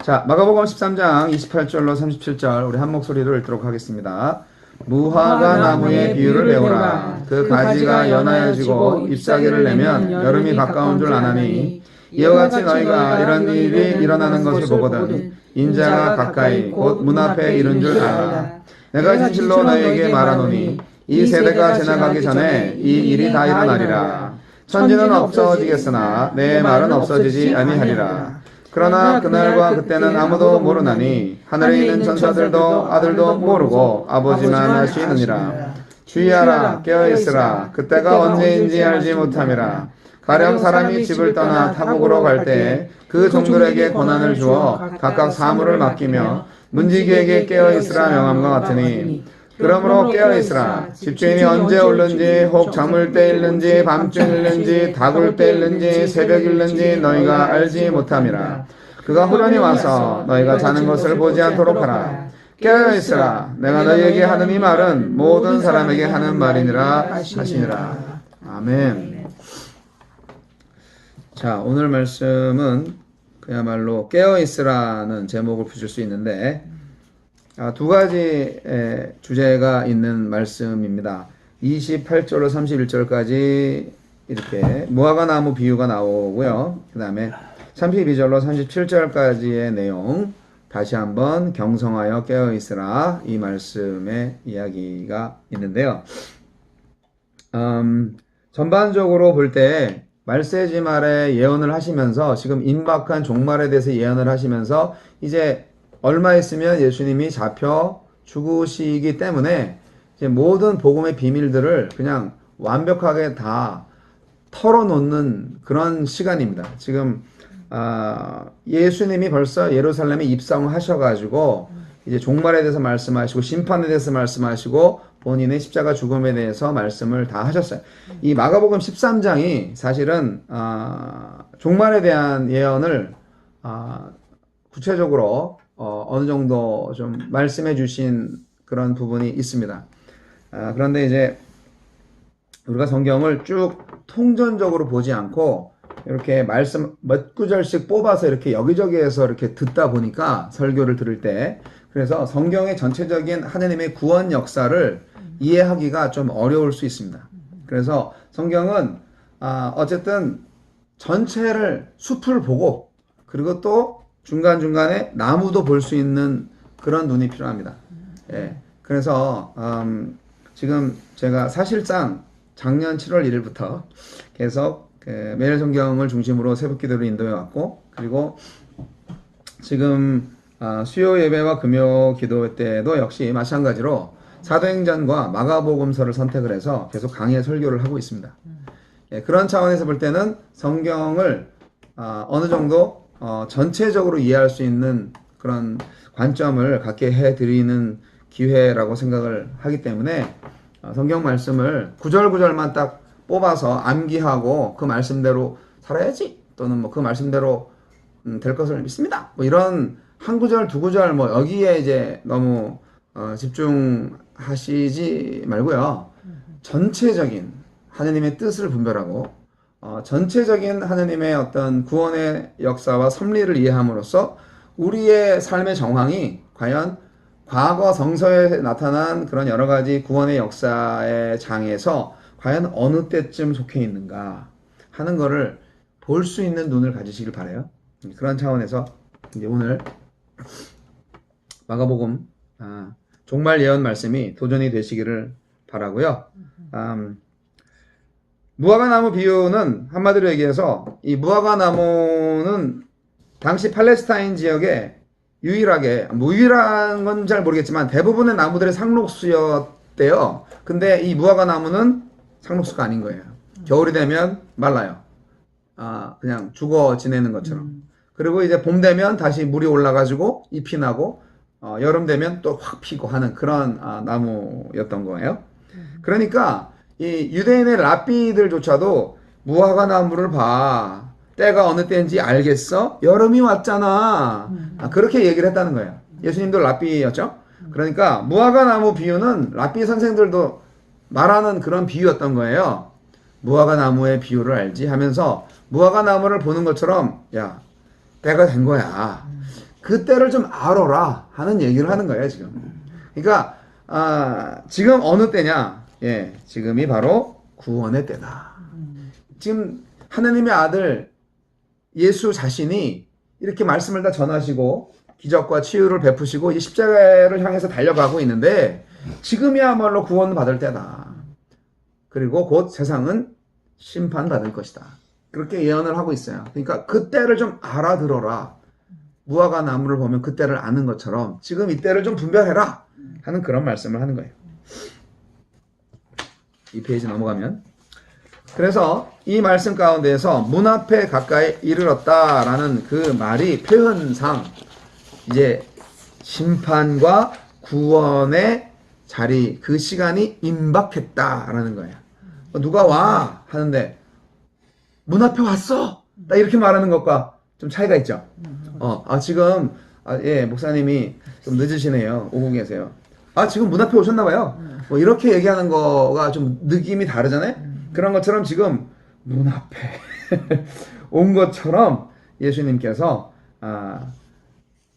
자, 마가복음 13장 28절로 37절 우리 한 목소리로 읽도록 하겠습니다. 무화과 나무의 비유를 배우라. 그 가지가 연하여지고 잎사귀를 내면 여름이 가까운 줄 아나니 이와 같이 너희가 이런 일이 일어나는 것을 보거든 인자가 가까이 곧 문 앞에 이른 줄 알라. 내가 진실로 너희에게 말하노니 이 세대가 지나가기 전에 이 일이 다 일어나리라. 천지는 없어지겠으나 내 말은 없어지지 아니하리라. 그러나 그날과 그때는 아무도 모르나니 하늘에 있는 천사들도 아들도 모르고 아버지만 아시느니라. 주의하라, 깨어있으라. 그때가 언제인지 알지 못함이라. 가령 사람이 집을 떠나 타국으로 갈 때 그 종들에게 권한을 주어 각각 사물을 맡기며 문지기에게 깨어있으라 명함과 같으니 그러므로 깨어있으라. 집주인이 언제 올는지 혹 잠을 때일는지 밤중일는지 다굴 때일는지 새벽일는지 너희가 알지 못함이라. 그가 후련히 와서 너희가 자는 것을 보지 않도록 하라. 깨어있으라. 내가 너희에게 하는 이 말은 모든 사람에게 하는 말이니라 하시니라. 아멘. 자, 오늘 말씀은 그야말로 깨어있으라는 제목을 붙일 수 있는데 두 가지 주제가 있는 말씀입니다. 28절로 31절까지 이렇게 무화과 나무 비유가 나오고요. 그 다음에 32절로 37절까지의 내용 다시 한번 경성하여 깨어있으라 이 말씀의 이야기가 있는데요. 전반적으로 볼 때 말세지 말에 예언을 하시면서 지금 임박한 종말에 대해서 예언을 하시면서 이제 얼마 있으면 예수님이 잡혀 죽으시기 때문에 이제 모든 복음의 비밀들을 그냥 완벽하게 다 털어놓는 그런 시간입니다. 지금 예수님이 벌써 예루살렘에 입성하셔가지고 이제 종말에 대해서 말씀하시고 심판에 대해서 말씀하시고 본인의 십자가 죽음에 대해서 말씀을 다 하셨어요. 이 마가복음 13장이 사실은 종말에 대한 예언을 구체적으로 어느 정도 좀 말씀해 주신 그런 부분이 있습니다. 그런데 이제 우리가 성경을 쭉 통전적으로 보지 않고 이렇게 말씀 몇 구절씩 뽑아서 이렇게 여기저기에서 이렇게 듣다 보니까 설교를 들을 때 그래서 성경의 전체적인 하느님의 구원 역사를 이해하기가 좀 어려울 수 있습니다. 그래서 성경은 어쨌든 전체를 숲을 보고 그리고 또 중간중간에 나무도 볼 수 있는 그런 눈이 필요합니다. 예. 그래서 지금 제가 사실상 작년 7월 1일부터 계속 매일 성경을 중심으로 새벽 기도를 인도해 왔고 그리고 지금 수요 예배와 금요 기도 때도 역시 마찬가지로 사도행전과 마가복음서를 선택을 해서 계속 강의 설교를 하고 있습니다. 예, 그런 차원에서 볼 때는 성경을 어느 정도 전체적으로 이해할 수 있는 그런 관점을 갖게 해드리는 기회라고 생각을 하기 때문에 성경 말씀을 구절구절만 딱 뽑아서 암기하고 그 말씀대로 살아야지 또는 뭐 그 말씀대로 될 것을 믿습니다. 뭐 이런 한 구절 두 구절 뭐 여기에 이제 너무 집중하시지 말고요. 전체적인 하느님의 뜻을 분별하고 전체적인 하느님의 어떤 구원의 역사와 섭리를 이해함으로써 우리의 삶의 정황이 과연 과거 성서에 나타난 그런 여러 가지 구원의 역사의 장에서 과연 어느 때쯤 속해 있는가 하는 거를 볼 수 있는 눈을 가지시길 바라요. 그런 차원에서 이제 오늘 마가복음 종말 예언 말씀이 도전이 되시기를 바라고요. 무화과 나무 비유는 한마디로 얘기해서 이 무화과 나무는 당시 팔레스타인 지역에 유일한 건 잘 모르겠지만 대부분의 나무들의 상록수였대요. 근데 이 무화과 나무는 상록수가 아닌 거예요. 겨울이 되면 말라요. 그냥 죽어 지내는 것처럼. 그리고 이제 봄 되면 다시 물이 올라가지고 잎이 나고 여름 되면 또 확 피고 하는 그런 나무였던 거예요. 그러니까 이 유대인의 랍비들조차도 무화과 나무를 봐. 때가 어느 때인지 알겠어? 여름이 왔잖아. 그렇게 얘기를 했다는 거예요. 예수님도 랍비였죠. 그러니까 무화과 나무 비유는 랍비 선생들도 말하는 그런 비유였던 거예요. 무화과 나무의 비유를 알지 하면서 무화과 나무를 보는 것처럼 야 때가 된 거야. 그때를 좀 알아라 하는 얘기를 하는 거예요, 지금. 그러니까 지금 어느 때냐? 예, 지금이 바로 구원의 때다. 지금 하나님의 아들 예수 자신이 이렇게 말씀을 다 전하시고 기적과 치유를 베푸시고 이 십자가를 향해서 달려가고 있는데 지금이야말로 구원받을 때다. 그리고 곧 세상은 심판받을 것이다. 그렇게 예언을 하고 있어요. 그러니까 그때를 좀 알아들어라. 무화과 나무를 보면 그때를 아는 것처럼 지금 이때를 좀 분별해라 하는 그런 말씀을 하는 거예요. 이 페이지 넘어가면 그래서 이 말씀 가운데에서 문 앞에 가까이 이르렀다라는 그 말이 표현상 이제 심판과 구원의 자리, 그 시간이 임박했다라는 거예요. 누가 와 하는데 문 앞에 왔어. 나 이렇게 말하는 것과 좀 차이가 있죠. 지금 예, 목사님이 좀 늦으시네요. 오고 계세요. 지금 문 앞에 오셨나 봐요. 뭐 이렇게 얘기하는 거가 좀 느낌이 다르잖아요. 그런 것처럼 지금 문 앞에 온 것처럼 예수님께서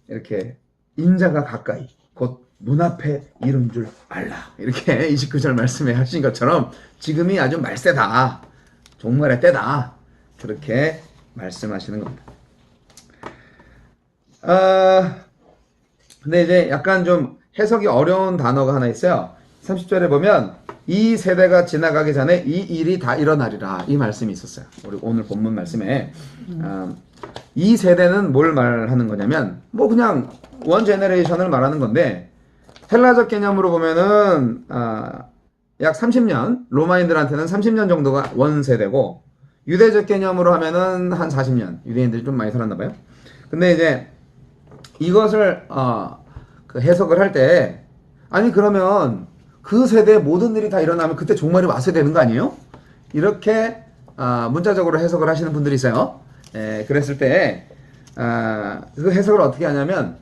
이렇게 인자가 가까이 곧 문 앞에 이른 줄 알라. 이렇게 29절 말씀에 하신 것처럼 지금이 아주 말세다. 종말의 때다. 그렇게 말씀하시는 겁니다. 근데 이제 약간 좀 해석이 어려운 단어가 하나 있어요. 30절에 보면 이 세대가 지나가기 전에 이 일이 다 일어나리라. 이 말씀이 있었어요. 우리 오늘 본문 말씀에 이 세대는 뭘 말하는 거냐면 뭐 그냥 원 제너레이션을 말하는 건데 헬라적 개념으로 보면은 약 30년, 로마인들한테는 30년 정도가 원 세대고 유대적 개념으로 하면은 한 40년. 유대인들이 좀 많이 살았나 봐요. 근데 이제 이것을 그 해석을 할 때 아니 그러면 그 세대의 모든 일이 다 일어나면 그때 종말이 왔어야 되는 거 아니에요? 이렇게 문자적으로 해석을 하시는 분들이 있어요. 그랬을 때 그 해석을 어떻게 하냐면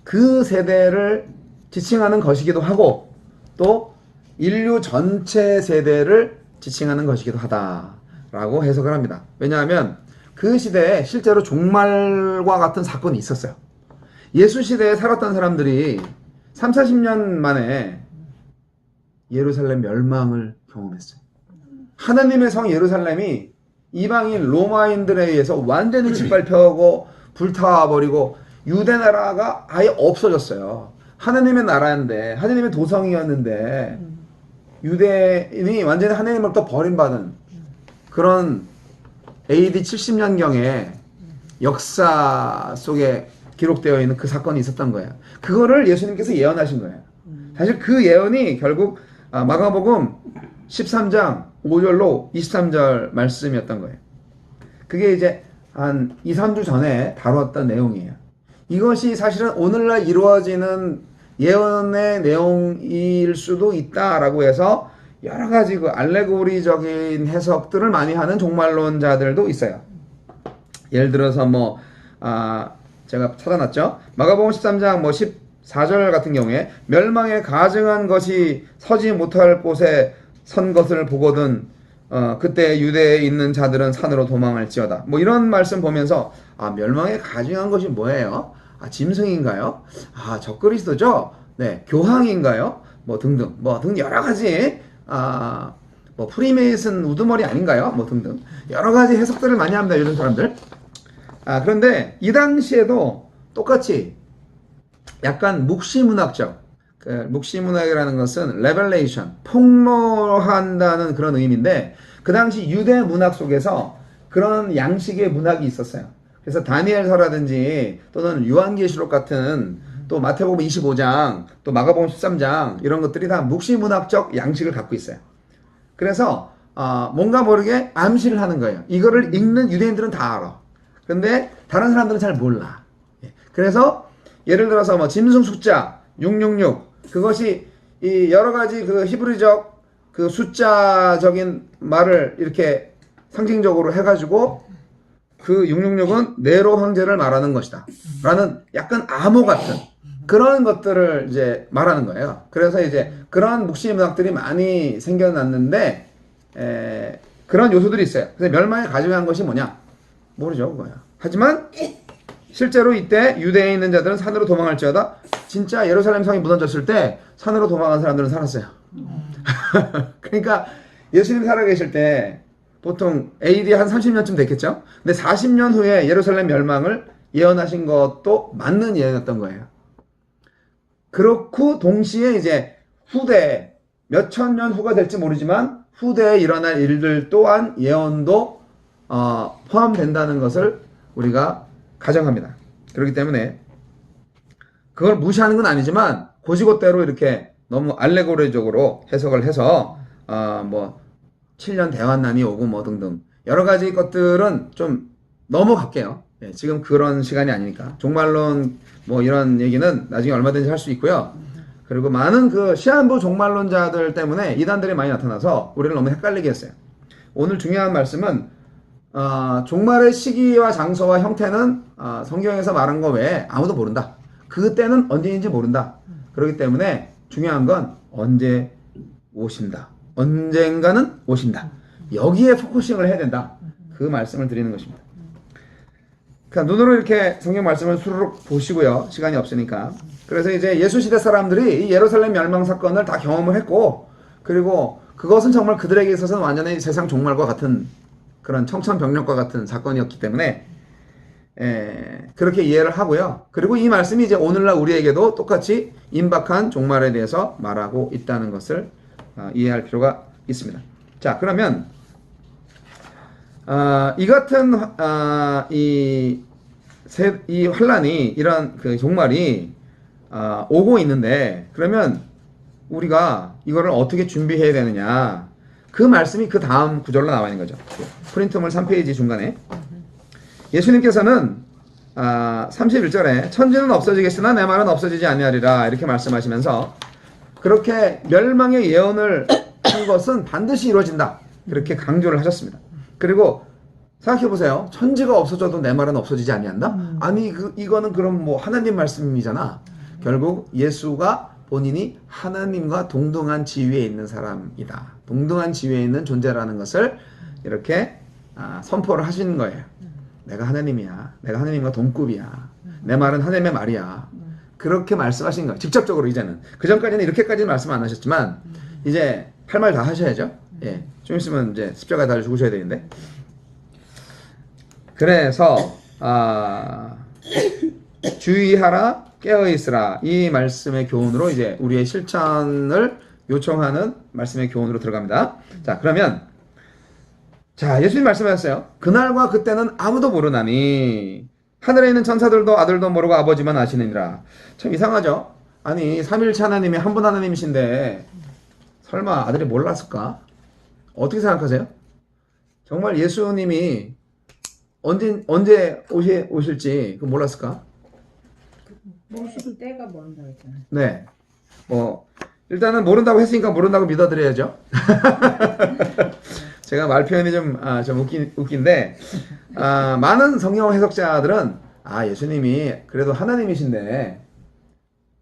그 세대를 지칭하는 것이기도 하고 또 인류 전체 세대를 지칭하는 것이기도 하다라고 해석을 합니다. 왜냐하면 그 시대에 실제로 종말과 같은 사건이 있었어요. 예수 시대에 살았던 사람들이 30-40년 만에 예루살렘 멸망을 경험했어요. 하나님의 성 예루살렘이 이방인 로마인들에 의해서 완전히 짓밟혀고 불타버리고 유대 나라가 아예 없어졌어요. 하나님의 나라인데 하나님의 도성이었는데 유대인이 완전히 하나님으로부터 버림받은 그런 AD 70년경에 역사 속에 기록되어 있는 그 사건이 있었던 거예요. 그거를 예수님께서 예언하신 거예요. 사실 그 예언이 결국 마가복음 13장 5절로 23절 말씀이었던 거예요. 그게 이제 한 2-3주 전에 다뤘던 내용이에요. 이것이 사실은 오늘날 이루어지는 예언의 내용일 수도 있다라고 해서 여러 가지 그 알레고리적인 해석들을 많이 하는 종말론자들도 있어요. 예를 들어서 제가 찾아놨죠. 마가복음 13장 14절 같은 경우에 멸망에 가증한 것이 서지 못할 곳에 선 것을 보거든 그때 유대에 있는 자들은 산으로 도망할지어다. 이런 말씀 보면서 멸망에 가증한 것이 뭐예요? 짐승인가요? 적그리스도죠? 네, 교황인가요? 등등 여러 가지 프리메이슨 우두머리 아닌가요? 등등 여러 가지 해석들을 많이 합니다. 이런 사람들. 그런데 이 당시에도 똑같이 약간 묵시문학적, 묵시문학이라는 것은 레벨레이션, 폭로한다는 그런 의미인데 그 당시 유대 문학 속에서 그런 양식의 문학이 있었어요. 그래서 다니엘서라든지 또는 요한계시록 같은 또 마태복음 25장 또 마가복음 13장 이런 것들이 다 묵시문학적 양식을 갖고 있어요. 그래서 뭔가 모르게 암시를 하는 거예요. 이거를 읽는 유대인들은 다 알아. 근데 다른 사람들은 잘 몰라. 그래서 예를 들어서 짐승 숫자 666 그것이 이 여러 가지 그 히브리적 그 숫자적인 말을 이렇게 상징적으로 해가지고 그 666은 네로 황제를 말하는 것이다 라는 약간 암호 같은 그런 것들을 이제 말하는 거예요. 그래서 이제 그런 묵시문학들이 많이 생겨났는데 그런 요소들이 있어요. 그래서 멸망에 가증한 것이 뭐냐? 모르죠, 그거야. 하지만 실제로 이때 유대에 있는 자들은 산으로 도망할지어다. 진짜 예루살렘 성이 무너졌을 때 산으로 도망한 사람들은 살았어요. 그러니까 예수님 살아계실 때 보통 AD 한 30년쯤 됐겠죠. 근데 40년 후에 예루살렘 멸망을 예언하신 것도 맞는 예언이었던 거예요. 그렇고 동시에 이제 후대 몇천 년 후가 될지 모르지만 후대에 일어날 일들 또한 예언도 포함된다는 것을 우리가 가정합니다. 그렇기 때문에 그걸 무시하는 건 아니지만 고지고대로 이렇게 너무 알레고리적으로 해석을 해서 뭐 7년 대환난이 오고 뭐 등등 여러 가지 것들은 좀 넘어갈게요. 예, 지금 그런 시간이 아니니까. 종말론 뭐 이런 얘기는 나중에 얼마든지 할 수 있고요. 그리고 많은 그 시한부 종말론자들 때문에 이단들이 많이 나타나서 우리를 너무 헷갈리게 했어요. 오늘 중요한 말씀은 종말의 시기와 장소와 형태는 성경에서 말한 거 외에 아무도 모른다. 그때는 언제인지 모른다. 그렇기 때문에 중요한 건 언제 오신다. 언젠가는 오신다. 여기에 포커싱을 해야 된다. 그 말씀을 드리는 것입니다. 그러니까 눈으로 이렇게 성경 말씀을 수르륵 보시고요. 시간이 없으니까. 그래서 이제 예수 시대 사람들이 이 예루살렘 멸망 사건을 다 경험을 했고, 그리고 그것은 정말 그들에게 있어서는 완전히 세상 종말과 같은 그런 청천벽력과 같은 사건이었기 때문에 그렇게 이해를 하고요. 그리고 이 말씀이 이제 오늘날 우리에게도 똑같이 임박한 종말에 대해서 말하고 있다는 것을 이해할 필요가 있습니다. 자, 그러면 이 같은 이 환란이 이런 그 종말이 오고 있는데 그러면 우리가 이거를 어떻게 준비해야 되느냐? 그 말씀이 그 다음 구절로 나와 있는 거죠. 프린트물 3페이지 중간에 예수님께서는 31절에 천지는 없어지겠으나 내 말은 없어지지 아니하리라 이렇게 말씀하시면서 그렇게 멸망의 예언을 한 것은 반드시 이루어진다 그렇게 강조를 하셨습니다. 그리고 생각해보세요. 천지가 없어져도 내 말은 없어지지 아니한다? 아니 이거는 그럼 뭐 하나님 말씀이잖아. 결국 예수가 본인이 하나님과 동등한 지위에 있는 사람이다. 동등한 지위에 있는 존재라는 것을 이렇게 선포를 하시는 거예요. 내가 하나님이야. 내가 하나님과 동급이야. 내 말은 하나님의 말이야. 그렇게 말씀하신 거예요. 직접적으로 이제는. 그 전까지는 이렇게까지는 말씀 안 하셨지만 이제 할 말 다 하셔야죠. 예. 좀 있으면 이제 십자가에 달려 죽으셔야 되는데. 그래서 주의하라 깨어있으라 이 말씀의 교훈으로 이제 우리의 실천을 요청하는 말씀의 교훈으로 들어갑니다. 자, 그러면 자, 예수님 말씀하셨어요. 그날과 그때는 아무도 모르나니 하늘에 있는 천사들도 아들도 모르고 아버지만 아시느니라. 참 이상하죠? 아니 삼위일체 하나님이 한 분 하나님이신데 설마 아들이 몰랐을까? 어떻게 생각하세요? 정말 예수님이 언제 오실지 그 몰랐을까? 모실 때가 모른다고 했잖아요. 네. 뭐 일단은 모른다고 했으니까 모른다고 믿어드려야죠. 제가 말 표현이 좀 웃긴데 많은 성경 해석자들은 예수님이 그래도 하나님이신데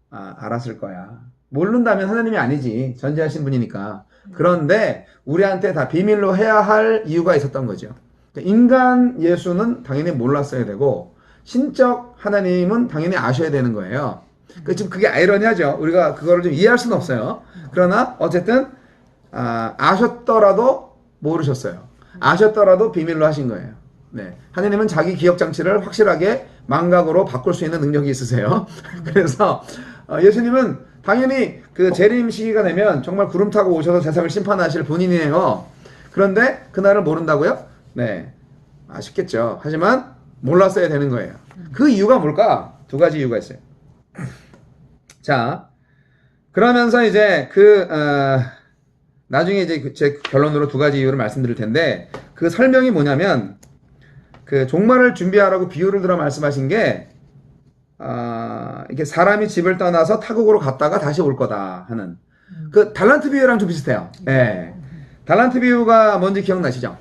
알았을 거야. 모른다면 하나님이 아니지. 전지하신 분이니까. 그런데 우리한테 다 비밀로 해야 할 이유가 있었던 거죠. 인간 예수는 당연히 몰랐어야 되고 신적 하나님은 당연히 아셔야 되는 거예요. 지금 그게 아이러니하죠. 우리가 그거를 좀 이해할 수는 없어요. 그러나 어쨌든 아셨더라도 모르셨어요. 아셨더라도 비밀로 하신 거예요. 네. 하나님은 자기 기억 장치를 확실하게 망각으로 바꿀 수 있는 능력이 있으세요. 그래서 예수님은 당연히 그 재림 시기가 되면 정말 구름 타고 오셔서 세상을 심판하실 분이네요. 그런데 그날을 모른다고요? 네. 아쉽겠죠. 하지만 몰랐어야 되는 거예요. 그 이유가 뭘까? 두 가지 이유가 있어요. 자, 그러면서 이제 나중에 이제 제 결론으로 두 가지 이유를 말씀드릴 텐데 그 설명이 뭐냐면 그 종말을 준비하라고 비유를 들어 말씀하신 게 이렇게 사람이 집을 떠나서 타국으로 갔다가 다시 올 거다 하는 그 달란트 비유랑 좀 비슷해요. 예. 달란트 비유가 뭔지 기억나시죠?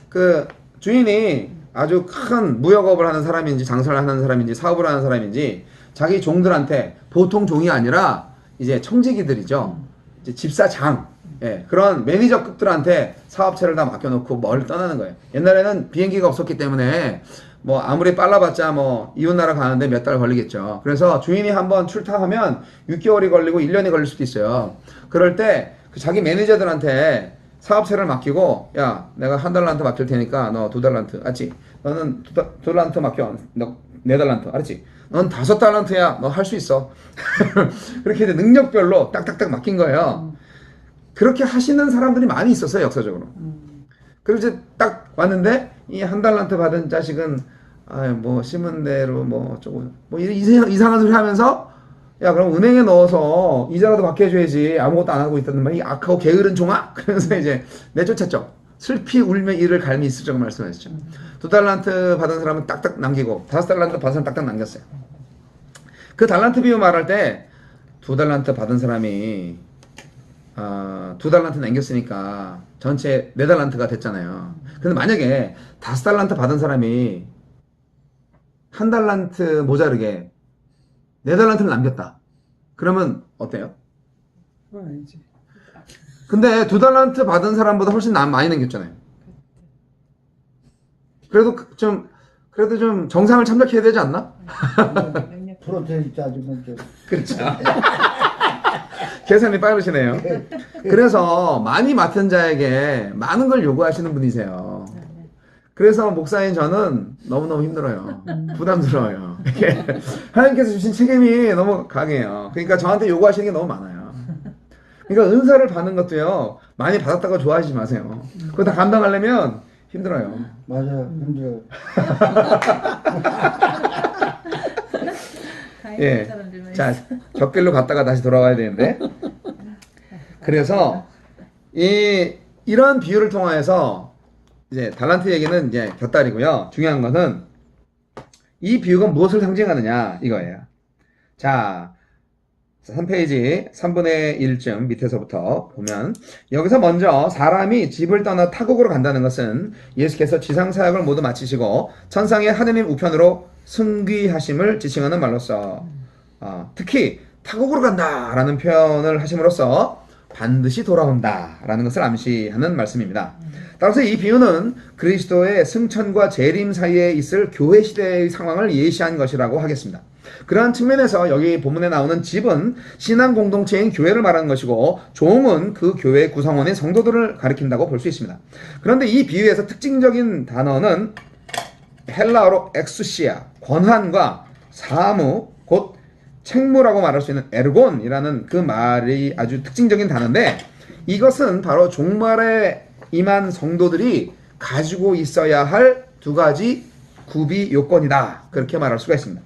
그 주인이 아주 큰 무역업을 하는 사람인지 장사를 하는 사람인지 사업을 하는 사람인지 자기 종들한테 보통 종이 아니라 이제 청지기들이죠. 이제 집사장 예, 그런 매니저급들한테 사업체를 다 맡겨놓고 멀리 떠나는 거예요. 옛날에는 비행기가 없었기 때문에 뭐 아무리 빨라봤자 뭐 이웃나라 가는데 몇 달 걸리겠죠. 그래서 주인이 한번 출타하면 6개월이 걸리고 1년이 걸릴 수도 있어요. 그럴 때 그 자기 매니저들한테 사업체를 맡기고, 야, 내가 1달란트 맡길 테니까 너 2달란트, 알지? 너는 2달란트 맡겨, 너 4달란트, 알지? 넌 5달란트야, 너 할 수 있어. 그렇게 이제 능력별로 딱딱딱 맡긴 거예요. 그렇게 하시는 사람들이 많이 있었어요, 역사적으로. 그리고 이제 딱 왔는데 이 1달란트 받은 자식은 뭐 심은 대로 뭐 조금 뭐 이상한 소리 하면서, 야, 그럼 은행에 넣어서 이자라도 받게 해줘야지, 아무것도 안 하고 있다는 말이 악하고 게으른 종아. 그래서 이제 내쫓았죠. 슬피 울며 이를 갈미 있으라고 말씀하셨죠. 2달란트 받은 사람은 딱딱 남기고 5달란트 받은 사람은 딱딱 남겼어요. 그 달란트 비유 말할 때 2달란트 받은 사람이 2달란트 남겼으니까 전체 4달란트가 됐잖아요. 근데 만약에 5달란트 받은 사람이 1달란트 모자르게 4달란트를 남겼다. 그러면 어때요? 그건 아니지. 근데 2달란트 받은 사람보다 훨씬 많이 남겼잖아요. 그래도 좀 정상을 참작해야 되지 않나? 프로테인 짜주면 좀. 그렇죠. 계산이 빠르시네요. 그래서 많이 맡은 자에게 많은 걸 요구하시는 분이세요. 그래서 목사인 저는 너무너무 힘들어요. 부담스러워요. 이게 하나님께서 주신 책임이 너무 강해요. 그러니까 저한테 요구하시는 게 너무 많아요. 그러니까 은사를 받는 것도요, 많이 받았다고 좋아하지 마세요. 그거 다 감당하려면 힘들어요. 맞아요, 힘들어요. 예. 자, 격길로 갔다가 다시 돌아와야 되는데. 그래서 이런 비유를 통하여서 이제 달란트 얘기는 이제 곁다리고요. 중요한 것은 이 비유가 무엇을 상징하느냐 이거예요. 자, 3페이지 3분의 1쯤 밑에서부터 보면, 여기서 먼저 사람이 집을 떠나 타국으로 간다는 것은 예수께서 지상 사역을 모두 마치시고 천상의 하느님 우편으로 승귀하심을 지칭하는 말로서, 특히 타국으로 간다라는 표현을 하심으로써 반드시 돌아온다라는 것을 암시하는 말씀입니다. 따라서 이 비유는 그리스도의 승천과 재림 사이에 있을 교회 시대의 상황을 예시한 것이라고 하겠습니다. 그러한 측면에서 여기 본문에 나오는 집은 신앙 공동체인 교회를 말하는 것이고, 종은 그 교회의 구성원인 성도들을 가리킨다고 볼 수 있습니다. 그런데 이 비유에서 특징적인 단어는 헬라어로 엑수시아, 권한과 사무, 곧 책무라고 말할 수 있는 에르곤이라는 그 말이 아주 특징적인 단어인데, 이것은 바로 종말에 임한 성도들이 가지고 있어야 할 2가지 구비 요건이다, 그렇게 말할 수가 있습니다.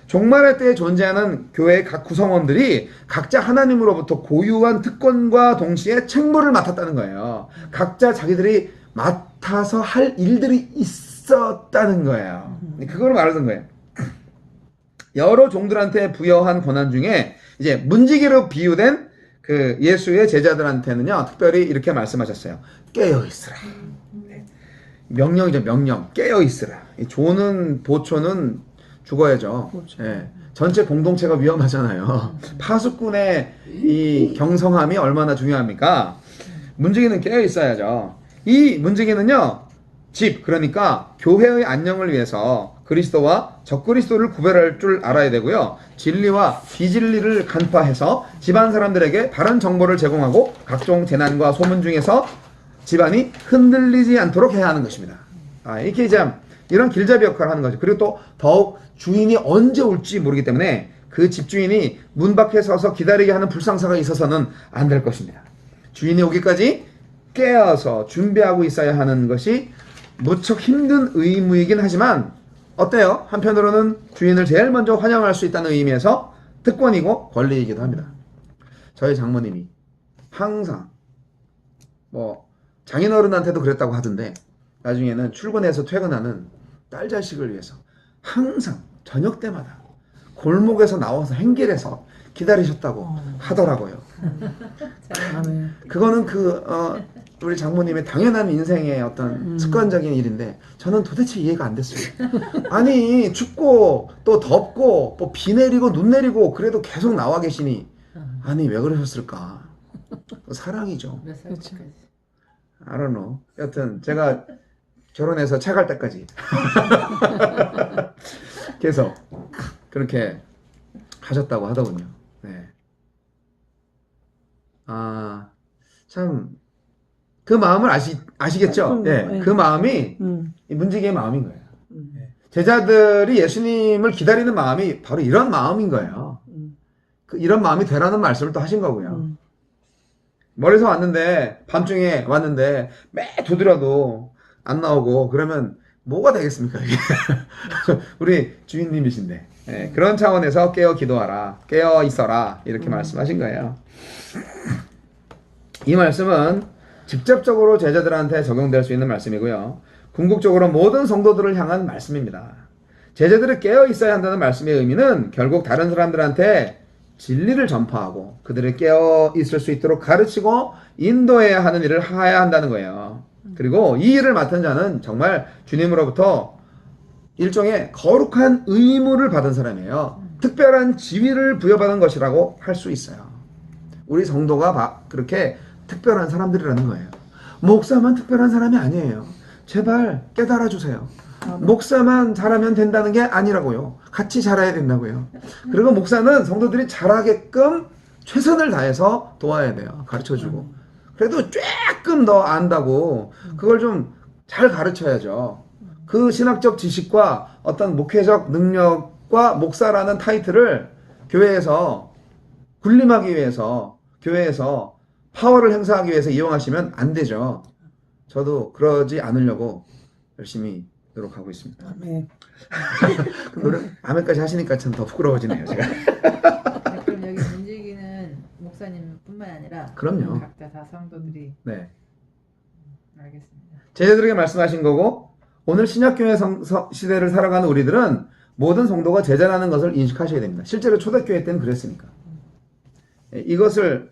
종말의 때에 존재하는 교회의 각 구성원들이 각자 하나님으로부터 고유한 특권과 동시에 책무를 맡았다는 거예요. 각자 자기들이 맡아서 할 일들이 있었다는 거예요. 그걸 말하는 거예요. 여러 종들한테 부여한 권한 중에 이제 문지기로 비유된 그 예수의 제자들한테는요, 특별히 이렇게 말씀하셨어요. 깨어있으라. 명령이죠, 명령. 깨어있으라. 조는, 보초는 죽어야죠. 예. 전체 공동체가 위험하잖아요. 파수꾼의 이 경성함이 얼마나 중요합니까? 문지기는 깨어있어야죠. 이 문지기는요, 집, 그러니까 교회의 안녕을 위해서 그리스도와 적그리스도를 구별할 줄 알아야 되고요. 진리와 비진리를 간파해서 집안 사람들에게 바른 정보를 제공하고 각종 재난과 소문 중에서 집안이 흔들리지 않도록 해야 하는 것입니다. 이렇게 이제 이런 길잡이 역할을 하는 거죠. 그리고 또 더욱 주인이 언제 올지 모르기 때문에 그 집주인이 문 밖에 서서 기다리게 하는 불상사가 있어서는 안 될 것입니다. 주인이 오기까지 깨어서 준비하고 있어야 하는 것이 무척 힘든 의무이긴 하지만, 어때요? 한편으로는 주인을 제일 먼저 환영할 수 있다는 의미에서 특권이고 권리이기도 합니다. 저희 장모님이 항상 장인어른한테도 그랬다고 하던데, 나중에는 출근해서 퇴근하는 딸 자식을 위해서 항상 저녁 때마다 골목에서 나와서 행길에서 기다리셨다고 하더라고요. 그거는 우리 장모님의 당연한 인생의 어떤 습관적인 일인데, 저는 도대체 이해가 안 됐어요. 아니, 춥고 또 덥고 뭐 비 내리고 눈 내리고 그래도 계속 나와 계시니, 아니 왜 그러셨을까? 사랑이죠. 몇 살까지? I don't know. 여튼 제가 결혼해서 차 갈 때까지 계속 그렇게 하셨다고 하더군요. 네. 아, 참, 그 마음을 아시겠죠? 예, 그 마음이 이 문지기의 마음인 거예요. 제자들이 예수님을 기다리는 마음이 바로 이런 마음인 거예요. 이런 마음이 되라는 말씀을 또 하신 거고요. 멀리서 왔는데, 밤중에 왔는데, 매 두드려도 안 나오고, 그러면 뭐가 되겠습니까, 이게? 우리 주인님이신데. 예, 그런 차원에서 깨어 기도하라, 깨어 있어라, 이렇게 말씀하신 거예요. 이 말씀은 직접적으로 제자들한테 적용될 수 있는 말씀이고요. 궁극적으로 모든 성도들을 향한 말씀입니다. 제자들이 깨어 있어야 한다는 말씀의 의미는 결국 다른 사람들한테 진리를 전파하고 그들을 깨어 있을 수 있도록 가르치고 인도해야 하는 일을 해야 한다는 거예요. 그리고 이 일을 맡은 자는 정말 주님으로부터 일종의 거룩한 의무를 받은 사람이에요. 특별한 지위를 부여받은 것이라고 할 수 있어요. 우리 성도가 그렇게 특별한 사람들이라는 거예요. 목사만 특별한 사람이 아니에요. 제발 깨달아 주세요. 목사만 잘하면 된다는 게 아니라고요. 같이 잘해야 된다고요. 그리고 목사는 성도들이 잘하게끔 최선을 다해서 도와야 돼요. 가르쳐주고. 그래도 조금 더 안다고 그걸 좀 잘 가르쳐야죠. 그 신학적 지식과 어떤 목회적 능력과 목사라는 타이틀을 교회에서 군림하기 위해서, 교회에서 파워를 행사하기 위해서 이용하시면 안 되죠. 저도 그러지 않으려고 열심히 노력하고 있습니다. 아멘. 아멘까지 하시니까 참 더 부끄러워지네요, 제가. 네, 그럼 여기 문지기는 목사님뿐만 아니라 그럼요. 각자 다 성도들이 네. 알겠습니다. 제자들에게 말씀하신 거고, 오늘 신약교회 시대를 살아가는 우리들은 모든 성도가 제자라는 것을 인식하셔야 됩니다. 실제로 초대교회 때는 그랬으니까. 이것을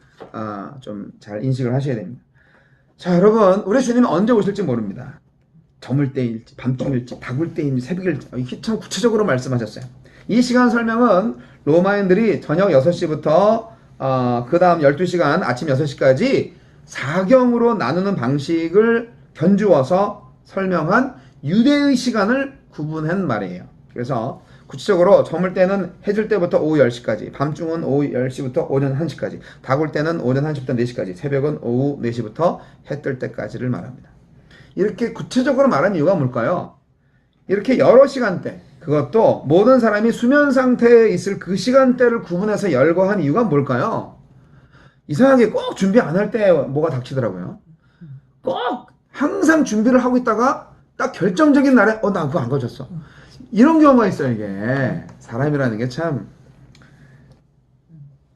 좀 잘 인식을 하셔야 됩니다. 자, 여러분, 우리 주님은 언제 오실지 모릅니다. 저물 때일지, 밤중일지, 다굴 때일지, 새벽일지, 이게 참 구체적으로 말씀하셨어요. 이 시간 설명은 로마인들이 저녁 6시부터 그 다음 12시간 아침 6시까지 사경으로 나누는 방식을 견주어서 설명한 유대의 시간을 구분한 말이에요. 그래서 구체적으로 저물 때는 해질 때부터 오후 10시까지, 밤중은 오후 10시부터 오전 1시까지, 다굴 때는 오전 1시부터 4시까지, 새벽은 오후 4시부터 해 뜰 때까지를 말합니다. 이렇게 구체적으로 말한 이유가 뭘까요? 이렇게 여러 시간대, 그것도 모든 사람이 수면 상태에 있을 그 시간대를 구분해서 열거한 이유가 뭘까요? 이상하게 꼭 준비 안 할 때 뭐가 닥치더라고요. 꼭 항상 준비를 하고 있다가 딱 결정적인 날에 나 그거 안 가졌어. 이런 경우가 있어요. 이게 사람이라는 게 참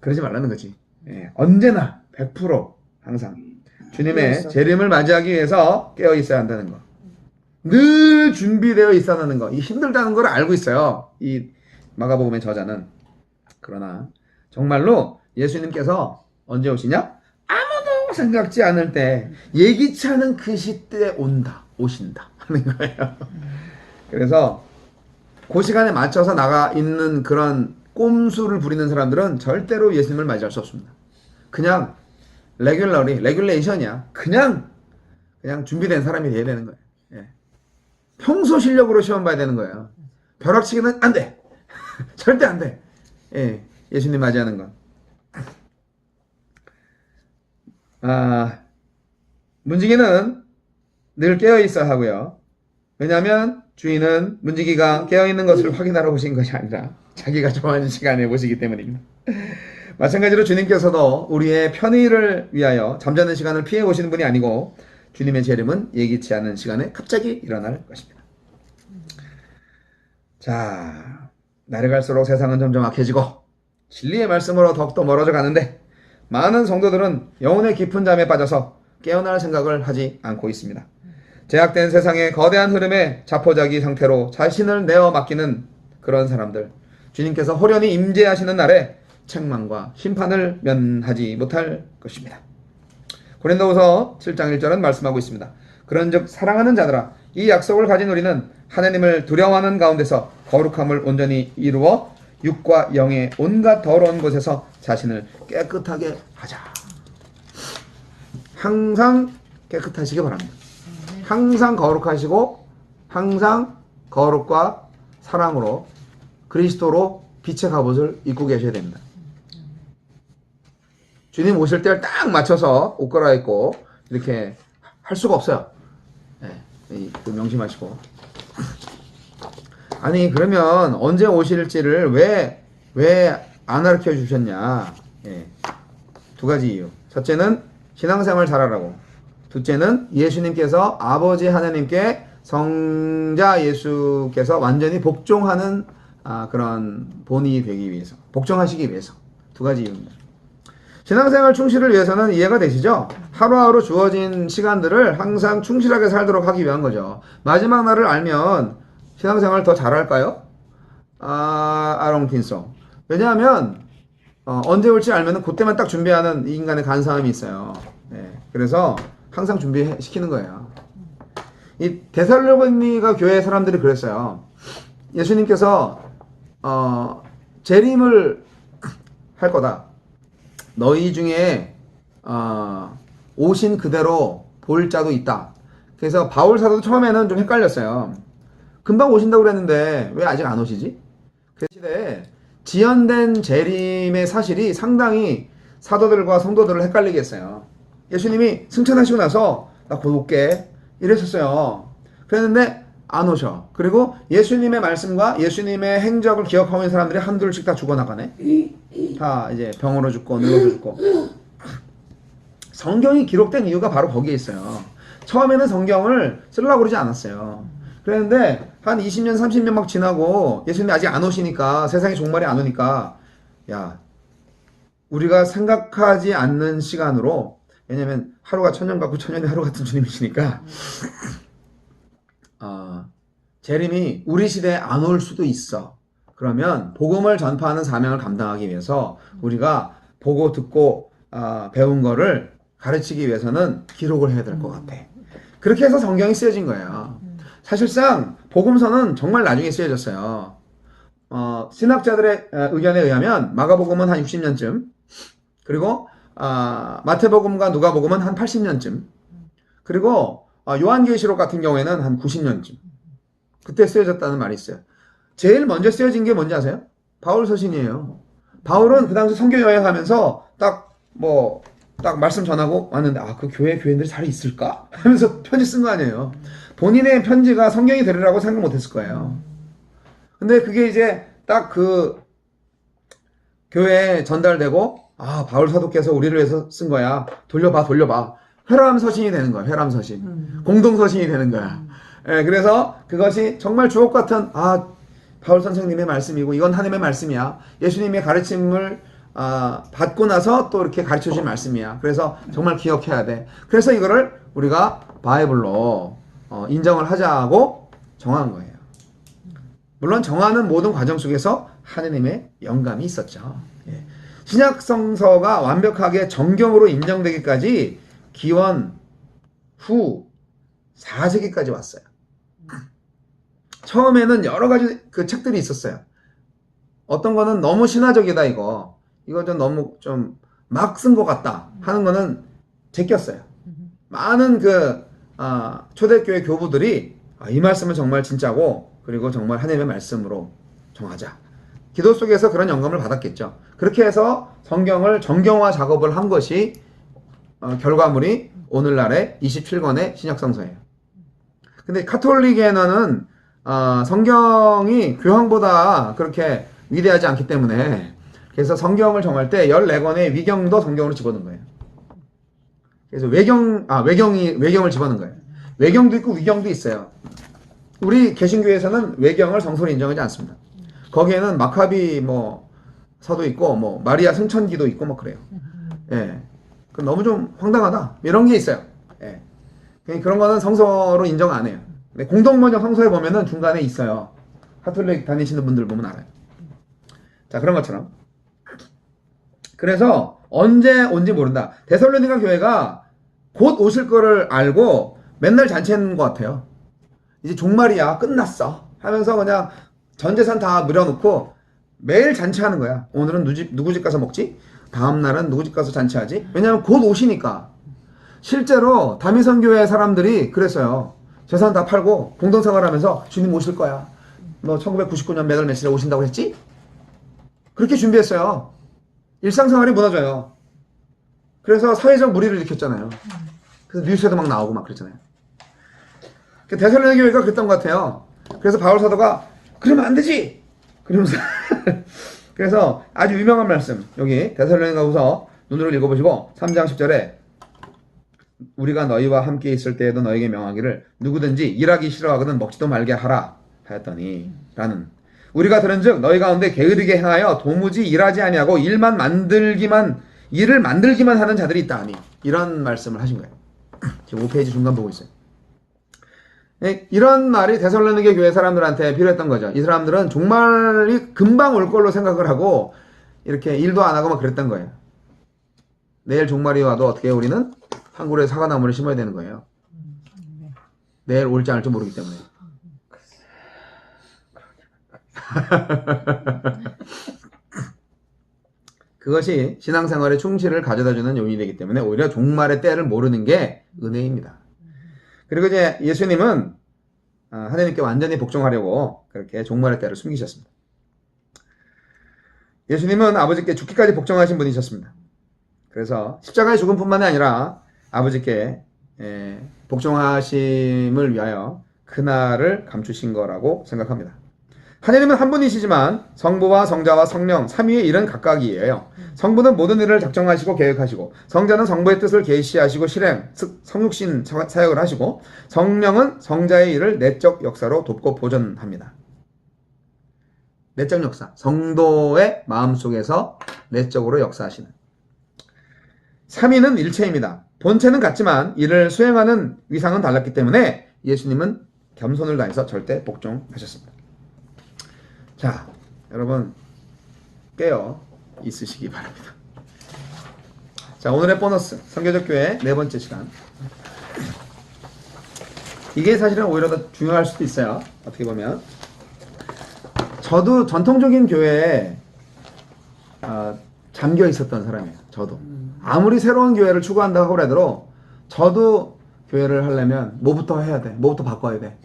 그러지 말라는 거지. 예, 언제나 100% 항상 주님의 재림을 맞이하기 위해서 깨어 있어야 한다는 거. 늘 준비되어 있어야 하는 거. 이 힘들다는 걸 알고 있어요. 이 마가복음의 저자는. 그러나 정말로 예수님께서 언제 오시냐? 아무도 생각지 않을 때 예기치 않은 그 시대에 오신다 하는 거예요. 그래서 그 시간에 맞춰서 나가 있는 그런 꼼수를 부리는 사람들은 절대로 예수님을 맞이할 수 없습니다. 그냥 레귤레이션이야. 그냥 준비된 사람이 돼야 되는 거예요. 예. 평소 실력으로 시험 봐야 되는 거예요. 벼락치기는 안 돼. 절대 안 돼. 예. 예수님 맞이하는 건. 문지기는 늘 깨어 있어야 하고요. 왜냐하면 주인은 문지기가 깨어있는 것을 확인하러 오신 것이 아니라 자기가 좋아하는 시간에 오시기 때문입니다. 마찬가지로 주님께서도 우리의 편의를 위하여 잠자는 시간을 피해 오시는 분이 아니고 주님의 재림은 예기치 않은 시간에 갑자기 일어날 것입니다. 자, 날이 갈수록 세상은 점점 악해지고 진리의 말씀으로 더욱더 멀어져 가는데 많은 성도들은 영혼의 깊은 잠에 빠져서 깨어날 생각을 하지 않고 있습니다. 제약된 세상의 거대한 흐름에 자포자기 상태로 자신을 내어 맡기는 그런 사람들, 주님께서 호련히 임재하시는 날에 책망과 심판을 면하지 못할 것입니다. 고린도후서 7장 1절은 말씀하고 있습니다. 그런즉 사랑하는 자들아, 이 약속을 가진 우리는 하나님을 두려워하는 가운데서 거룩함을 온전히 이루어 육과 영의 온갖 더러운 곳에서 자신을 깨끗하게 하자. 항상 깨끗하시기 바랍니다. 항상 거룩하시고 항상 거룩과 사랑으로 그리스도로 빛의 갑옷을 입고 계셔야 됩니다. 주님 오실 때를 딱 맞춰서 옷 갈아입고 이렇게 할 수가 없어요. 그 명심하시고. 아니 그러면 언제 오실지를 왜 안 가르쳐 주셨냐? 두 가지 이유. 첫째는 신앙생활 잘하라고. 둘째는 예수님께서 아버지 하나님께 성자 예수께서 완전히 복종하는 그런 본이 되기 위해서, 복종하시기 위해서. 두 가지 이유입니다. 신앙생활 충실을 위해서는 이해가 되시죠? 하루하루 주어진 시간들을 항상 충실하게 살도록 하기 위한 거죠. 마지막 날을 알면 신앙생활 더 잘할까요? I don't think so. 왜냐하면 언제 올지 알면 그때만 딱 준비하는 이 인간의 간사함이 있어요. 그래서 항상 준비시키는 거예요. 이 데살로니가 교회 사람들이 그랬어요. 예수님께서 재림을 할 거다. 너희 중에 오신 그대로 볼 자도 있다. 그래서 바울 사도도 처음에는 좀 헷갈렸어요. 금방 오신다고 그랬는데 왜 아직 안 오시지? 그 시대에 지연된 재림의 사실이 상당히 사도들과 성도들을 헷갈리게 했어요. 예수님이 승천하시고 나서 나 곧 올게 이랬었어요. 그랬는데 안 오셔. 그리고 예수님의 말씀과 예수님의 행적을 기억하고 있는 사람들이 한둘씩 다 죽어나가네. 다 이제 병으로 죽고 늙어서 죽고. 성경이 기록된 이유가 바로 거기에 있어요. 처음에는 성경을 쓰려고 그러지 않았어요. 그랬는데 한 20년 30년 막 지나고 예수님이 아직 안 오시니까, 세상의 종말이 안 오니까, 야 우리가 생각하지 않는 시간으로, 왜냐면 하루가 천년 같고 천년이 하루 같은 주님이시니까 재림이 우리 시대에 안 올 수도 있어. 그러면 복음을 전파하는 사명을 감당하기 위해서 우리가 보고 듣고 배운 거를 가르치기 위해서는 기록을 해야 될 것 같아. 그렇게 해서 성경이 쓰여진 거예요. 사실상 복음서는 정말 나중에 쓰여졌어요. 신학자들의 의견에 의하면 마가복음은 한 60년쯤, 그리고 마태복음과 누가복음은 한 80년쯤, 그리고 요한계시록 같은 경우에는 한 90년쯤 그때 쓰여졌다는 말이 있어요. 제일 먼저 쓰여진 게 뭔지 아세요? 바울 서신이에요. 바울은 그 당시 선교 여행하면서 딱 말씀 전하고 왔는데 그 교인들이 잘 있을까? 하면서 편지 쓴 거 아니에요. 본인의 편지가 성경이 되리라고 생각 못했을 거예요. 근데 그게 이제 딱 그 교회에 전달되고 바울 사도께서 우리를 위해서 쓴 거야. 돌려봐. 회람 서신이 되는 거야. 회람 서신. 공동 서신이 되는 거야. 그래서 그것이 정말 주옥 같은 바울 선생님의 말씀이고 이건 하나님의 말씀이야. 예수님의 가르침을 받고 나서 또 이렇게 가르쳐 주신 말씀이야. 그래서 정말 기억해야 돼. 그래서 이거를 우리가 바이블로 인정을 하자고 정한 거예요. 물론 정하는 모든 과정 속에서 하느님의 영감이 있었죠. 신약 성서가 완벽하게 정경으로 인정되기까지 기원 후 4세기까지 왔어요. 처음에는 여러 가지 그 책들이 있었어요. 어떤 거는 너무 신화적이다 이거 좀 너무 좀 막 쓴 것 같다 하는 거는 제꼈어요. 많은 초대교회 교부들이 이 말씀은 정말 진짜고 그리고 정말 하나님의 말씀으로 정하자. 기도 속에서 그런 영감을 받았겠죠. 그렇게 해서 성경을 정경화 작업을 한 것이 결과물이 오늘날의 27권의 신약성서예요. 근데 카톨릭에는 성경이 교황보다 그렇게 위대하지 않기 때문에 그래서 성경을 정할 때 14권의 위경도 성경으로 집어넣은 거예요. 그래서 외경을 집어넣은 거예요. 외경도 있고 위경도 있어요. 우리 개신교에서는 외경을 성서로 인정하지 않습니다. 거기에는 마카비 서도 있고 마리아 승천기도 있고 그래요. 그 너무 좀 황당하다 이런 게 있어요. 그런 거는 성서로 인정 안 해요. 근데 공동번역 성서에 보면은 중간에 있어요. 카톨릭 다니시는 분들 보면 알아요. 자, 그런 것처럼. 그래서 언제 온지 모른다. 데살로니가 교회가 곧 오실 거를 알고 맨날 잔치하는 것 같아요. 이제 종말이야, 끝났어 하면서 그냥 전 재산 다 늘여놓고 매일 잔치하는 거야. 오늘은 누구 집 가서 먹지? 다음 날은 누구 집 가서 잔치하지? 왜냐하면 곧 오시니까. 실제로 다미선교회 사람들이 그랬어요. 재산 다 팔고 공동생활하면서 주님 오실 거야. 너 1999년 몇월 며칠에 오신다고 했지? 그렇게 준비했어요. 일상생활이 무너져요. 그래서 사회적 무리를 일으켰잖아요. 그래서 뉴스에도 막 나오고 막 그랬잖아요. 데살로니가 교회가 그랬던 것 같아요. 그래서 바울 사도가 그러면 안 되지! 그러면서 그래서 아주 유명한 말씀 여기 데살로니가후서 눈으로 읽어보시고 3장 10절에 우리가 너희와 함께 있을 때에도 너희에게 명하기를 누구든지 일하기 싫어하거든 먹지도 말게 하라 하였더니 라는 우리가 들은즉 너희 가운데 게으르게 행하여 도무지 일하지 아니하고 일을 만들기만 하는 자들이 있다 하니 이런 말씀을 하신 거예요. 지금 5페이지 중간 보고 있어요. 이런 말이 데살로니가 교회 사람들한테 필요했던 거죠. 이 사람들은 종말이 금방 올 걸로 생각을 하고 이렇게 일도 안 하고 막 그랬던 거예요. 내일 종말이 와도 어떻게 우리는 한 그루의 사과나무를 심어야 되는 거예요. 내일 올지 않을지 모르기 때문에. 그것이 신앙생활의 충실을 가져다주는 요인이 되기 때문에 오히려 종말의 때를 모르는 게 은혜입니다. 그리고 이제 예수님은 하나님께 완전히 복종하려고 그렇게 종말의 때를 숨기셨습니다. 예수님은 아버지께 죽기까지 복종하신 분이셨습니다. 그래서 십자가의 죽음뿐만이 아니라 아버지께 복종하심을 위하여 그날을 감추신 거라고 생각합니다. 하나님은 한 분이시지만 성부와 성자와 성령 삼위의 일은 각각이에요. 성부는 모든 일을 작정하시고 계획하시고 성자는 성부의 뜻을 계시하시고 실행, 즉 성육신 사역을 하시고 성령은 성자의 일을 내적 역사로 돕고 보존합니다. 내적 역사, 성도의 마음속에서 내적으로 역사하시는 삼위는 일체입니다. 본체는 같지만 이를 수행하는 위상은 달랐기 때문에 예수님은 겸손을 다해서 절대 복종하셨습니다. 자, 여러분 깨어 있으시기 바랍니다. 자, 오늘의 보너스 선교적 교회 네 번째 시간. 이게 사실은 오히려 더 중요할 수도 있어요. 어떻게 보면 저도 전통적인 교회에 잠겨 있었던 사람이에요. 저도 아무리 새로운 교회를 추구한다고 하더라도 저도 교회를 하려면 뭐부터 해야 돼? 뭐부터 바꿔야 돼?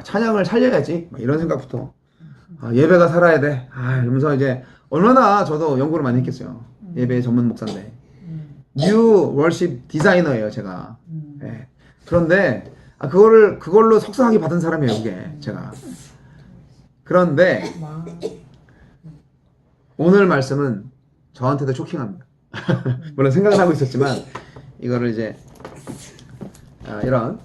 찬양을 살려야지. 막 이런 생각부터. 예배가 살아야 돼. 이러면서 이제 얼마나 저도 연구를 많이 했겠어요. 예배 전문 목사인데. 뉴 월십 디자이너예요, 제가. 네. 그런데 그걸로 석사학위 받은 사람이에요, 이게 제가. 그런데 오늘 말씀은 저한테도 쇼킹합니다. 물론 생각은 하고 있었지만 이거를 이제 이런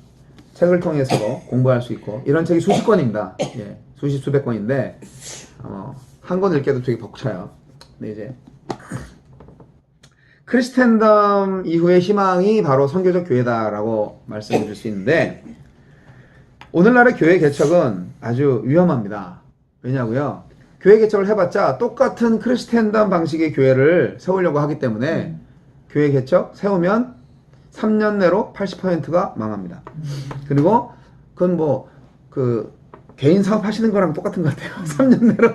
책을 통해서도 공부할 수 있고 이런 책이 수십 권입니다. 예, 수백 권인데 한 권 읽기도 되게 벅차요. 근데 이제 크리스텐덤 이후의 희망이 바로 선교적 교회다라고 말씀을 드릴 수 있는데 오늘날의 교회 개척은 아주 위험합니다. 왜냐고요? 교회 개척을 해봤자 똑같은 크리스텐덤 방식의 교회를 세우려고 하기 때문에 교회 개척 세우면 3년 내로 80%가 망합니다. 그리고 그건 개인 사업 하시는 거랑 똑같은 것 같아요. 3년 내로.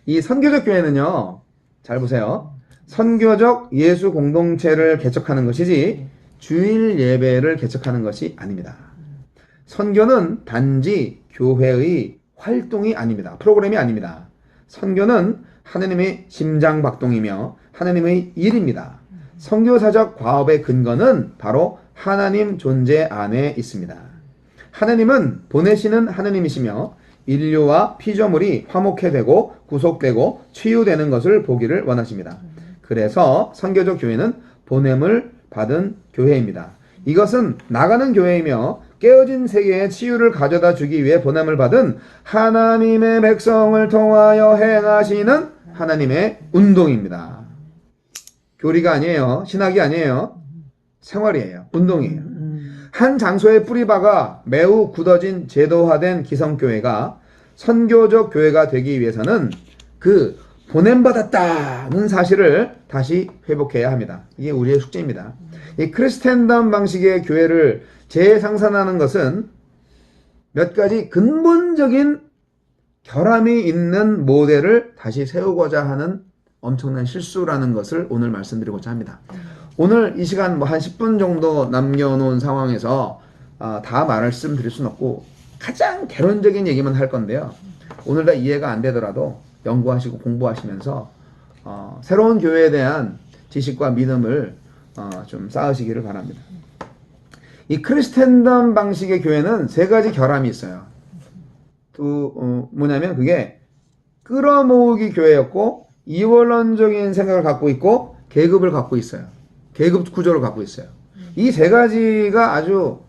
이 선교적 교회는요, 잘 보세요. 선교적 예수 공동체를 개척하는 것이지 주일 예배를 개척하는 것이 아닙니다. 선교는 단지 교회의 활동이 아닙니다. 프로그램이 아닙니다. 선교는 하느님의 심장박동이며 하느님의 일입니다. 선교사적 과업의 근거는 바로 하나님 존재 안에 있습니다. 하나님은 보내시는 하나님이시며 인류와 피조물이 화목해 되고 구속되고 치유되는 것을 보기를 원하십니다. 그래서 선교적 교회는 보냄을 받은 교회입니다. 이것은 나가는 교회이며 깨어진 세계의 치유를 가져다 주기 위해 보냄을 받은 하나님의 백성을 통하여 행하시는 하나님의 운동입니다. 교리가 아니에요. 신학이 아니에요. 생활이에요. 운동이에요. 한 장소에 뿌리박아 매우 굳어진 제도화된 기성교회가 선교적 교회가 되기 위해서는 그 보냄받았다는 사실을 다시 회복해야 합니다. 이게 우리의 숙제입니다. 이 크리스텐덤 방식의 교회를 재상산하는 것은 몇 가지 근본적인 결함이 있는 모델을 다시 세우고자 하는 엄청난 실수라는 것을 오늘 말씀드리고자 합니다. 오늘 이 시간 뭐 한 10분 정도 남겨놓은 상황에서 다 말씀드릴 수는 없고 가장 개론적인 얘기만 할 건데요. 오늘 다 이해가 안 되더라도 연구하시고 공부하시면서 새로운 교회에 대한 지식과 믿음을 좀 쌓으시기를 바랍니다. 이 크리스텐덤 방식의 교회는 세 가지 결함이 있어요. 뭐냐면 그게 끌어모으기 교회였고 이원론적인 생각을 갖고 있고 계급을 갖고 있어요. 계급 구조를 갖고 있어요. 이 세 가지가 아주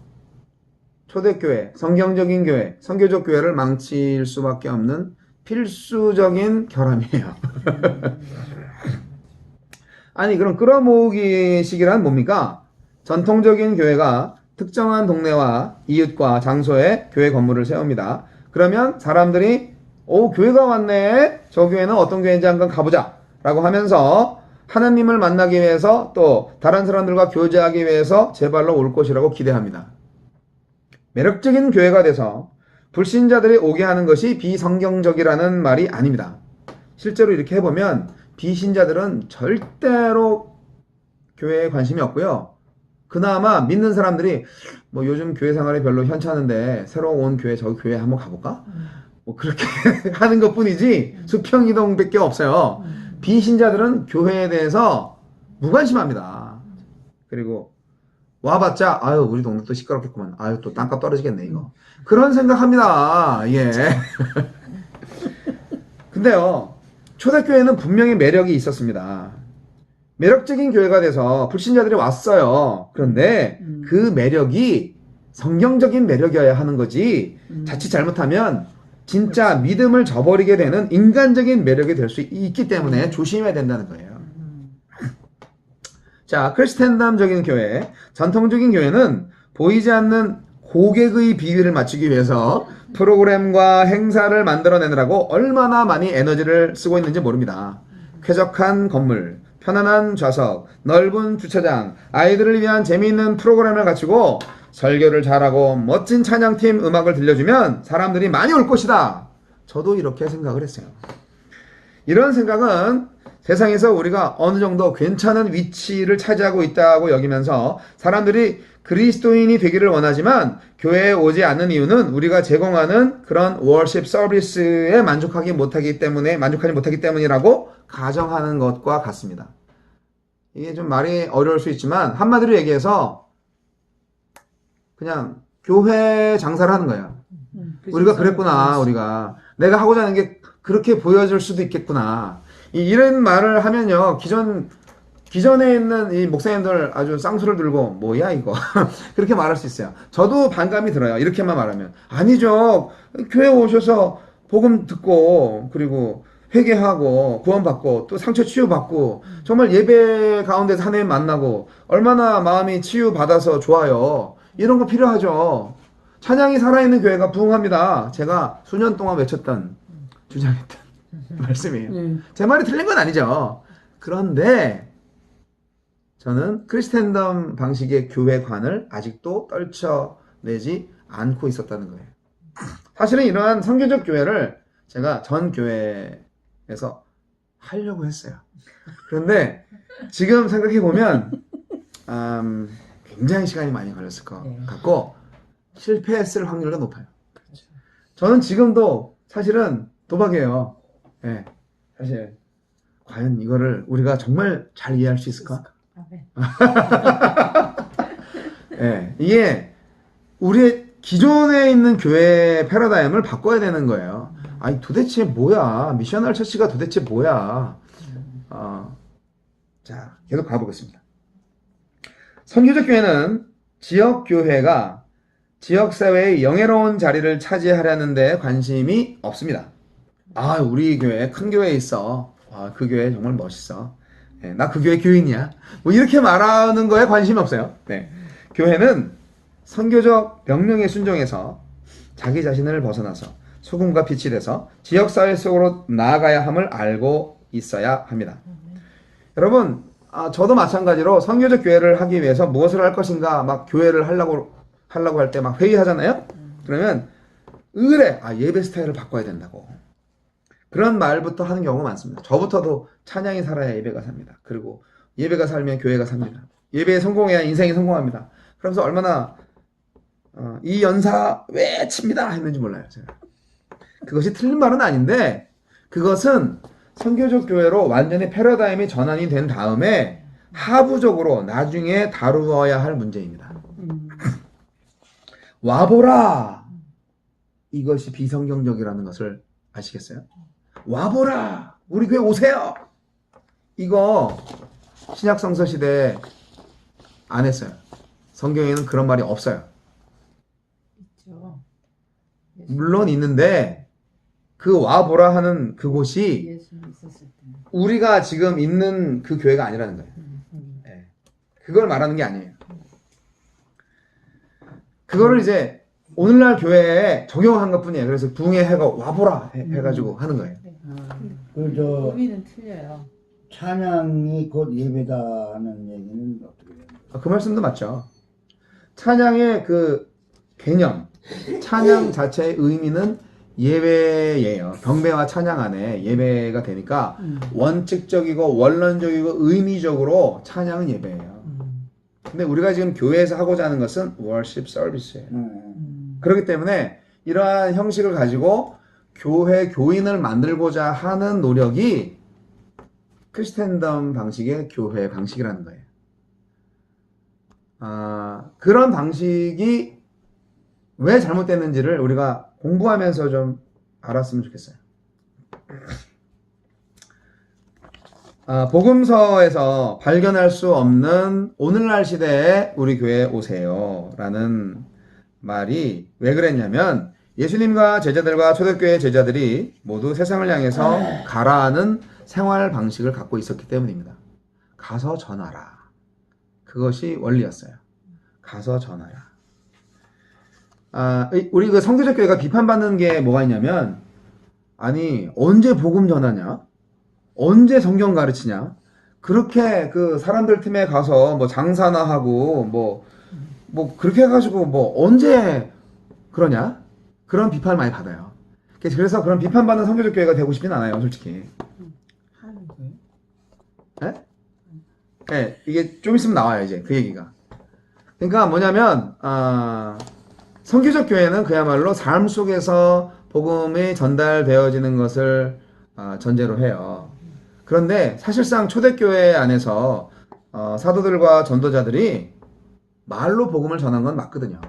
초대교회, 성경적인 교회, 선교적 교회를 망칠 수밖에 없는 필수적인 결함이에요. 아니 그럼 끌어모으기식이란 뭡니까? 전통적인 교회가 특정한 동네와 이웃과 장소에 교회 건물을 세웁니다. 그러면 사람들이 교회가 왔네. 저 교회는 어떤 교회인지 한번 가보자 라고 하면서 하나님을 만나기 위해서 또 다른 사람들과 교제하기 위해서 제발로 올 것이라고 기대합니다. 매력적인 교회가 돼서 불신자들이 오게 하는 것이 비성경적이라는 말이 아닙니다. 실제로 이렇게 해보면 비신자들은 절대로 교회에 관심이 없고요. 그나마 믿는 사람들이 뭐 요즘 교회 생활이 별로 현찮은데 새로 온 교회 저 교회 한번 가볼까? 뭐 그렇게 하는 것 뿐이지 수평이동밖에 없어요. 비신자들은 교회에 대해서 무관심합니다. 그리고 와봤자 아유 우리 동네 또 시끄럽겠구만. 아유 또 땅값 떨어지겠네 이거. 그런 생각합니다. 예. 근데요 초대교회는 분명히 매력이 있었습니다. 매력적인 교회가 돼서 불신자들이 왔어요. 그런데 그 매력이 성경적인 매력이어야 하는 거지 자칫 잘못하면 진짜 믿음을 저버리게 되는 인간적인 매력이 될 수 있기 때문에 조심해야 된다는 거예요. 자, 크리스텐덤적인 교회, 전통적인 교회는 보이지 않는 고객의 비위를 맞추기 위해서 프로그램과 행사를 만들어내느라고 얼마나 많이 에너지를 쓰고 있는지 모릅니다. 쾌적한 건물, 편안한 좌석, 넓은 주차장, 아이들을 위한 재미있는 프로그램을 갖추고 설교를 잘하고 멋진 찬양팀 음악을 들려주면 사람들이 많이 올 것이다. 저도 이렇게 생각을 했어요. 이런 생각은 세상에서 우리가 어느 정도 괜찮은 위치를 차지하고 있다고 여기면서 사람들이 그리스도인이 되기를 원하지만 교회에 오지 않는 이유는 우리가 제공하는 그런 워십 서비스에 만족하지 못하기 때문이라고 가정하는 것과 같습니다. 이게 좀 말이 어려울 수 있지만 한마디로 얘기해서 그냥 교회 장사를 하는 거예요. 우리가 그랬구나. 우리가 내가 하고자 하는 게 그렇게 보여질 수도 있겠구나. 이런 말을 하면요 기존에 있는 이 목사님들 아주 쌍수를 들고 뭐야 이거 그렇게 말할 수 있어요. 저도 반감이 들어요. 이렇게만 말하면 아니죠. 교회 오셔서 복음 듣고 그리고 회개하고 구원받고 또 상처 치유받고 정말 예배 가운데서 하나님 만나고 얼마나 마음이 치유받아서 좋아요. 이런 거 필요하죠. 찬양이 살아있는 교회가 부흥합니다. 제가 수년 동안 외쳤던 주장했던 말씀이에요. 제 말이 틀린 건 아니죠. 그런데 저는 크리스텐덤 방식의 교회관을 아직도 떨쳐내지 않고 있었다는 거예요. 사실은 이러한 선교적 교회를 제가 전 교회에서 하려고 했어요. 그런데 지금 생각해보면 굉장히 시간이 많이 걸렸을 것 같고 실패했을 확률도 높아요. 저는 지금도 사실은 도박이에요. 네, 사실 과연 이거를 우리가 정말 잘 이해할 수 있을까? 네, 이게 우리의 기존에 있는 교회 패러다임을 바꿔야 되는 거예요. 아니 도대체 뭐야? 미셔널 처치가 도대체 뭐야? 자, 계속 가보겠습니다. 선교적 교회는 지역 교회가 지역 사회의 영예로운 자리를 차지하려는 데 관심이 없습니다. 아, 우리 교회 큰 교회에 있어. 아, 그 교회 정말 멋있어. 네, 나 그 교회 교인이야. 뭐 이렇게 말하는 거에 관심이 없어요. 네. 교회는 선교적 명령에 순종해서 자기 자신을 벗어나서 소금과 빛이 돼서 지역 사회 속으로 나아가야 함을 알고 있어야 합니다. 여러분, 저도 마찬가지로 선교적 교회를 하기 위해서 무엇을 할 것인가 막 교회를 하려고 할 때 막 회의하잖아요. 그러면 예배 스타일을 바꿔야 된다고. 그런 말부터 하는 경우가 많습니다. 저부터도 찬양이 살아야 예배가 삽니다. 그리고 예배가 살면 교회가 삽니다. 예배에 성공해야 인생이 성공합니다. 그러면서 얼마나 이 연사 왜 칩니다 했는지 몰라요. 제가. 그것이 틀린 말은 아닌데 그것은 선교적 교회로 완전히 패러다임이 전환이 된 다음에 하부적으로 나중에 다루어야 할 문제입니다. 와보라! 이것이 비성경적이라는 것을 아시겠어요? 와보라! 우리 교회 오세요! 이거 신약성서 시대에 안 했어요. 성경에는 그런 말이 없어요. 있죠. 물론 있는데 그 와보라 하는 그곳이 예수님 있었을 때. 우리가 지금 있는 그 교회가 아니라는 거예요. 예. 그걸 말하는 게 아니에요. 그거를 이제 오늘날 교회에 적용한 것 뿐이에요. 그래서 부흥의 해가 와보라 해가지고 하는 거예요. 그저 의미는 틀려요. 찬양이 곧 예배다 하는 얘기는 어떻게 되는 거예요? 그 말씀도 맞죠. 찬양의 그 개념, 찬양 자체의 의미는 예배예요. 경배와 찬양 안에 예배가 되니까 원칙적이고 원론적이고 의미적으로 찬양은 예배예요. 근데 우리가 지금 교회에서 하고자 하는 것은 worship service예요. 그렇기 때문에 이러한 형식을 가지고 교회 교인을 만들고자 하는 노력이 크리스텐덤 방식의 교회 방식이라는 거예요. 그런 방식이 왜 잘못됐는지를 우리가 공부하면서 좀 알았으면 좋겠어요. 복음서에서 발견할 수 없는 오늘날 시대에 우리 교회에 오세요 라는 말이 왜 그랬냐면 예수님과 제자들과 초대교회 제자들이 모두 세상을 향해서 가라는 생활 방식을 갖고 있었기 때문입니다. 가서 전하라. 그것이 원리였어요. 가서 전하라. 우리 그 성교적 교회가 비판받는 게 뭐가 있냐면 아니 언제 복음 전하냐? 언제 성경 가르치냐? 그렇게 그 사람들 틈에 가서 뭐 장사나 하고 뭐 그렇게 해가지고 뭐 언제 그러냐? 그런 비판을 많이 받아요. 그래서 그런 비판받는 성교적 교회가 되고 싶진 않아요, 솔직히. 하는 거예요? 네? 네, 이게 좀 있으면 나와요, 이제 그 얘기가. 그러니까 뭐냐면 성교적 교회는 그야말로 삶 속에서 복음이 전달되어지는 것을 전제로 해요. 그런데 사실상 초대교회 안에서 사도들과 전도자들이 말로 복음을 전한 건 맞거든요.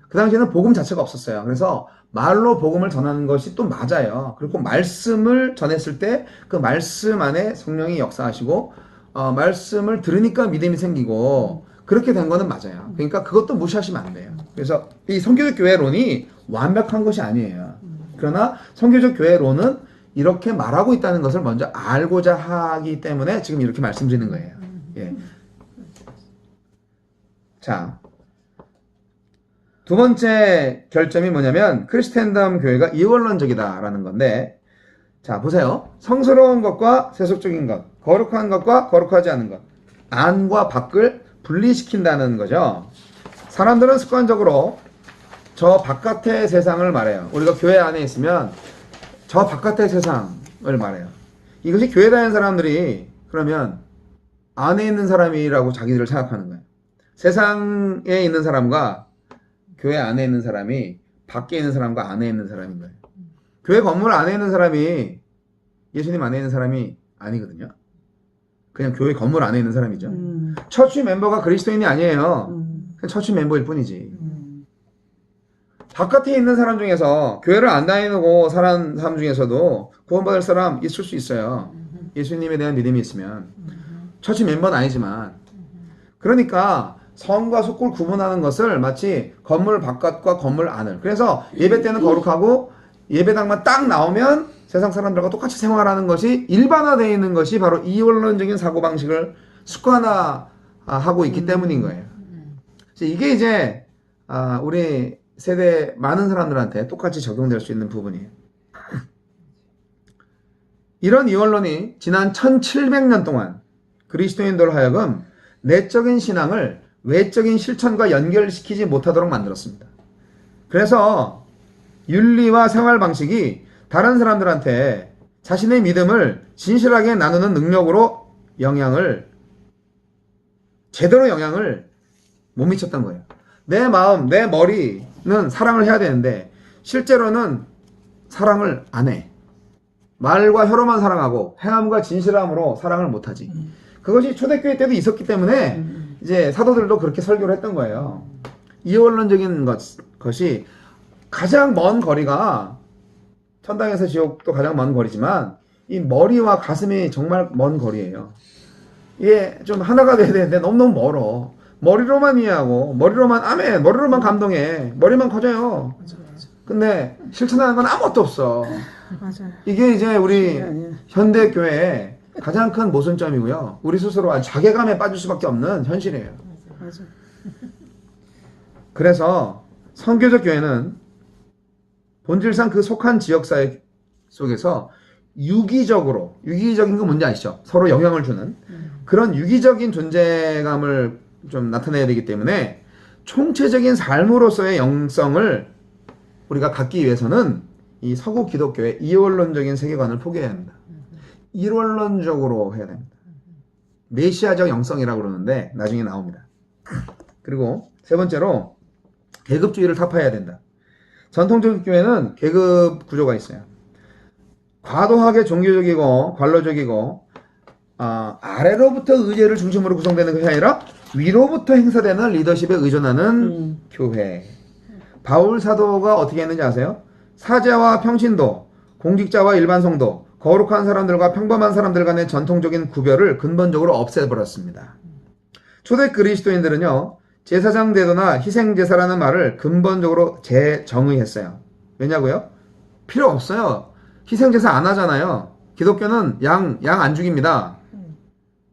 그 당시에는 복음 자체가 없었어요. 그래서 말로 복음을 전하는 것이 또 맞아요. 그리고 말씀을 전했을 때 그 말씀 안에 성령이 역사하시고 말씀을 들으니까 믿음이 생기고 그렇게 된 거는 맞아요. 그러니까 그것도 무시하시면 안 돼요. 그래서 이 성교적 교회론이 완벽한 것이 아니에요. 그러나 성교적 교회론은 이렇게 말하고 있다는 것을 먼저 알고자 하기 때문에 지금 이렇게 말씀드리는 거예요. 예. 자, 두 번째 결점이 뭐냐면 크리스텐덤 교회가 이원론적이다라는 건데, 자 보세요. 성스러운 것과 세속적인 것, 거룩한 것과 거룩하지 않은 것, 안과 밖을 분리시킨다는 거죠. 사람들은 습관적으로 저 바깥의 세상을 말해요. 우리가 교회 안에 있으면 저 바깥의 세상을 말해요. 이것이 교회 다니는 사람들이 그러면 안에 있는 사람이라고 자기들을 생각하는 거예요. 세상에 있는 사람과 교회 안에 있는 사람이 밖에 있는 사람과 안에 있는 사람인 거예요. 교회 건물 안에 있는 사람이 예수님 안에 있는 사람이 아니거든요. 그냥 교회 건물 안에 있는 사람이죠. 처치 멤버가 그리스도인이 아니에요. 그냥 처치 멤버일 뿐이지. 바깥에 있는 사람 중에서 교회를 안 다니고 사는 사람 중에서도 구원받을 사람 있을 수 있어요. 예수님에 대한 믿음이 있으면. 처치 멤버는 아니지만. 그러니까 성과 속을 구분하는 것을 마치 건물 바깥과 건물 안을. 그래서 예배 때는 거룩하고 예배당만 딱 나오면 세상 사람들과 똑같이 생활하는 것이 일반화되어 있는 것이 바로 이원론적인 사고방식을 습관화하고 있기 때문인 거예요. 이게 이제 우리 세대 많은 사람들한테 똑같이 적용될 수 있는 부분이에요. 이런 이원론이 지난 1700년 동안 그리스도인들 하여금 내적인 신앙을 외적인 실천과 연결시키지 못하도록 만들었습니다. 그래서 윤리와 생활 방식이 다른 사람들한테 자신의 믿음을 진실하게 나누는 능력으로 제대로 영향을 못 미쳤던 거예요. 내 마음, 내 머리는 사랑을 해야 되는데 실제로는 사랑을 안 해. 말과 혀로만 사랑하고 행함과 진실함으로 사랑을 못하지. 그것이 초대교회 때도 있었기 때문에 이제 사도들도 그렇게 설교를 했던 거예요. 이원론적인 것이 가장 먼 거리가 천당에서 지옥도 가장 먼 거리지만 이 머리와 가슴이 정말 먼 거리예요. 이게 좀 하나가 돼야 되는데 너무너무 멀어. 머리로만 이해하고 머리로만 아멘, 머리로만 감동해, 머리만 커져요. 맞아, 맞아. 근데 실천하는 건 아무것도 없어. 맞아요. 이게 이제 우리 아니야. 현대 교회의 가장 큰 모순점이고요. 우리 스스로 아주 자괴감에 빠질 수밖에 없는 현실이에요. 맞아. 그래서 선교적 교회는 본질상 그 속한 지역사회 속에서 유기적인 거 뭔지 아시죠? 서로 영향을 주는 그런 유기적인 존재감을 좀 나타내야 되기 때문에 총체적인 삶으로서의 영성을 우리가 갖기 위해서는 이 서구 기독교의 이원론적인 세계관을 포기해야 합니다. 일원론적으로 해야 됩니다. 메시아적 영성이라고 그러는데 나중에 나옵니다. 그리고 세 번째로 계급주의를 타파해야 된다. 전통적 교회는 계급 구조가 있어요. 과도하게 종교적이고 관료적이고 아래로부터 의제를 중심으로 구성되는 것이 아니라 위로부터 행사되는 리더십에 의존하는 교회. 바울 사도가 어떻게 했는지 아세요? 사제와 평신도, 공직자와 일반 성도, 거룩한 사람들과 평범한 사람들 간의 전통적인 구별을 근본적으로 없애버렸습니다. 초대 그리스도인들은요, 제사장 제도나 희생제사라는 말을 근본적으로 재정의했어요. 왜냐고요? 필요 없어요. 희생제사 안 하잖아요. 기독교는 양 안 죽입니다.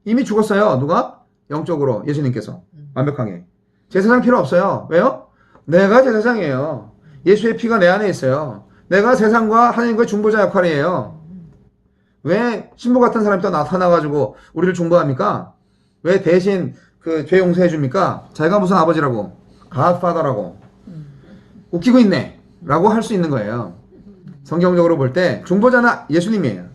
이미 죽었어요. 누가? 영적으로 예수님께서 완벽하게. 제사장 필요 없어요. 왜요? 내가 제사장이에요. 예수의 피가 내 안에 있어요. 내가 세상과 하나님과의 중보자 역할이에요. 왜 신부 같은 사람이 또 나타나가지고 우리를 중보합니까? 왜 대신 그 죄 용서해 줍니까? 자기가 무슨 아버지라고, 갓파더라고, 웃기고 있네 라고 할 수 있는 거예요. 성경적으로 볼 때 중보자는 예수님이에요.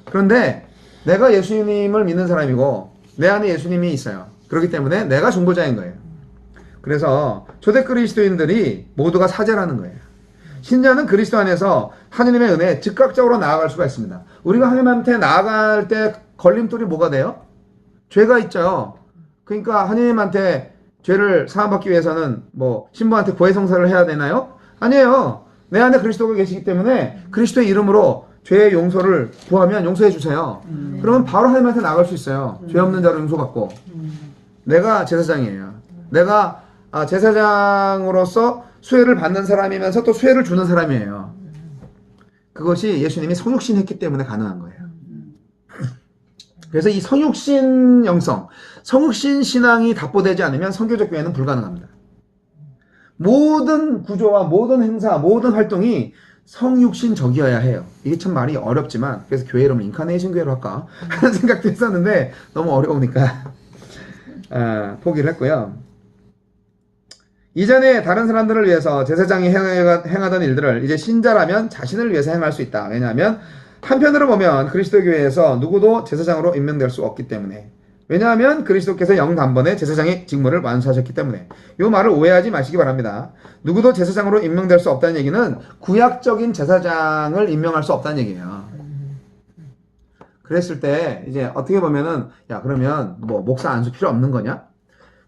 그런데 내가 예수님을 믿는 사람이고 내 안에 예수님이 있어요. 그렇기 때문에 내가 중보자인 거예요. 그래서 초대 그리스도인들이 모두가 사제라는 거예요. 신자는 그리스도 안에서 하느님의 은혜에 즉각적으로 나아갈 수가 있습니다. 우리가 하나님한테 나아갈 때 걸림돌이 뭐가 돼요? 죄가 있죠. 그러니까 하느님한테 죄를 사함받기 위해서는 뭐 신부한테 고해성사를 해야 되나요? 아니에요. 내 안에 그리스도가 계시기 때문에 그리스도의 이름으로 죄의 용서를 구하면 용서해 주세요. 그러면 바로 하나님한테 나갈 수 있어요. 죄 없는 자로 용서받고. 내가 제사장이에요. 내가 제사장으로서 수혜를 받는 사람이면서 또 수혜를 주는 사람이에요. 그것이 예수님이 성육신 했기 때문에 가능한 거예요. 그래서 이 성육신 영성, 성육신 신앙이 답보되지 않으면 선교적 교회는 불가능합니다. 모든 구조와 모든 행사, 모든 활동이 성육신적이어야 해요. 이게 참 말이 어렵지만 그래서 교회 이름을 인카네이션 교회로 할까 하는 생각도 했었는데 너무 어려우니까 포기를 했고요. 이전에 다른 사람들을 위해서 제사장이 행하던 일들을 이제 신자라면 자신을 위해서 행할 수 있다. 왜냐하면 한편으로 보면 그리스도 교회에서 누구도 제사장으로 임명될 수 없기 때문에. 왜냐하면 그리스도께서 영단번에 제사장의 직무를 완수하셨기 때문에. 이 말을 오해하지 마시기 바랍니다. 누구도 제사장으로 임명될 수 없다는 얘기는 구약적인 제사장을 임명할 수 없다는 얘기예요. 그랬을 때 이제 어떻게 보면은 야 그러면 뭐 목사 안수 필요 없는 거냐?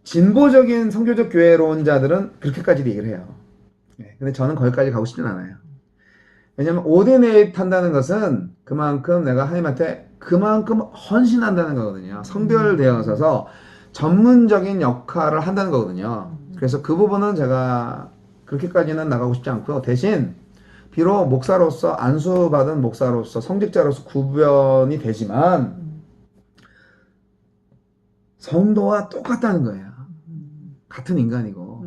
진보적인 선교적 교회론자들은 그렇게까지 얘기를 해요. 근데 저는 거기까지 가고 싶진 않아요. 왜냐면 오디네이트 한다는 것은 그만큼 내가 하나님한테 그만큼 헌신한다는 거거든요. 성별되어 있어서 전문적인 역할을 한다는 거거든요. 그래서 그 부분은 제가 그렇게까지는 나가고 싶지 않고요. 대신 비록 목사로서 안수받은 목사로서 성직자로서 구별이 되지만 성도와 똑같다는 거예요. 같은 인간이고.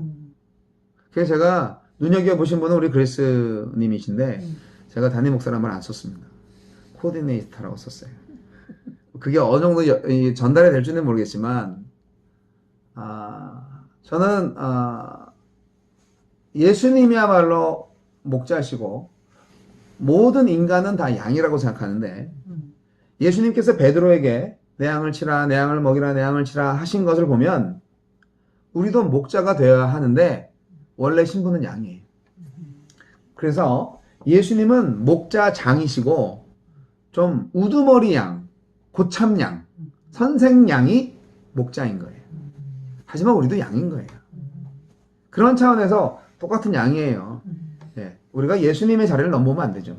그래서 제가 눈여겨보신 분은 우리 그리스님이신데 제가 담임 목사란 말 안 썼습니다. 코디네이터라고 썼어요. 그게 어느 정도 전달이 될지는 모르겠지만 저는 예수님이야말로 목자시고 모든 인간은 다 양이라고 생각하는데 예수님께서 베드로에게 내 양을 치라, 내 양을 먹이라, 내 양을 치라 하신 것을 보면 우리도 목자가 되어야 하는데 원래 신분은 양이에요. 그래서 예수님은 목자장이시고 좀 우두머리 양, 고참 양, 선생 양이 목자인 거예요. 하지만 우리도 양인 거예요. 그런 차원에서 똑같은 양이에요. 예, 우리가 예수님의 자리를 넘보면 안 되죠.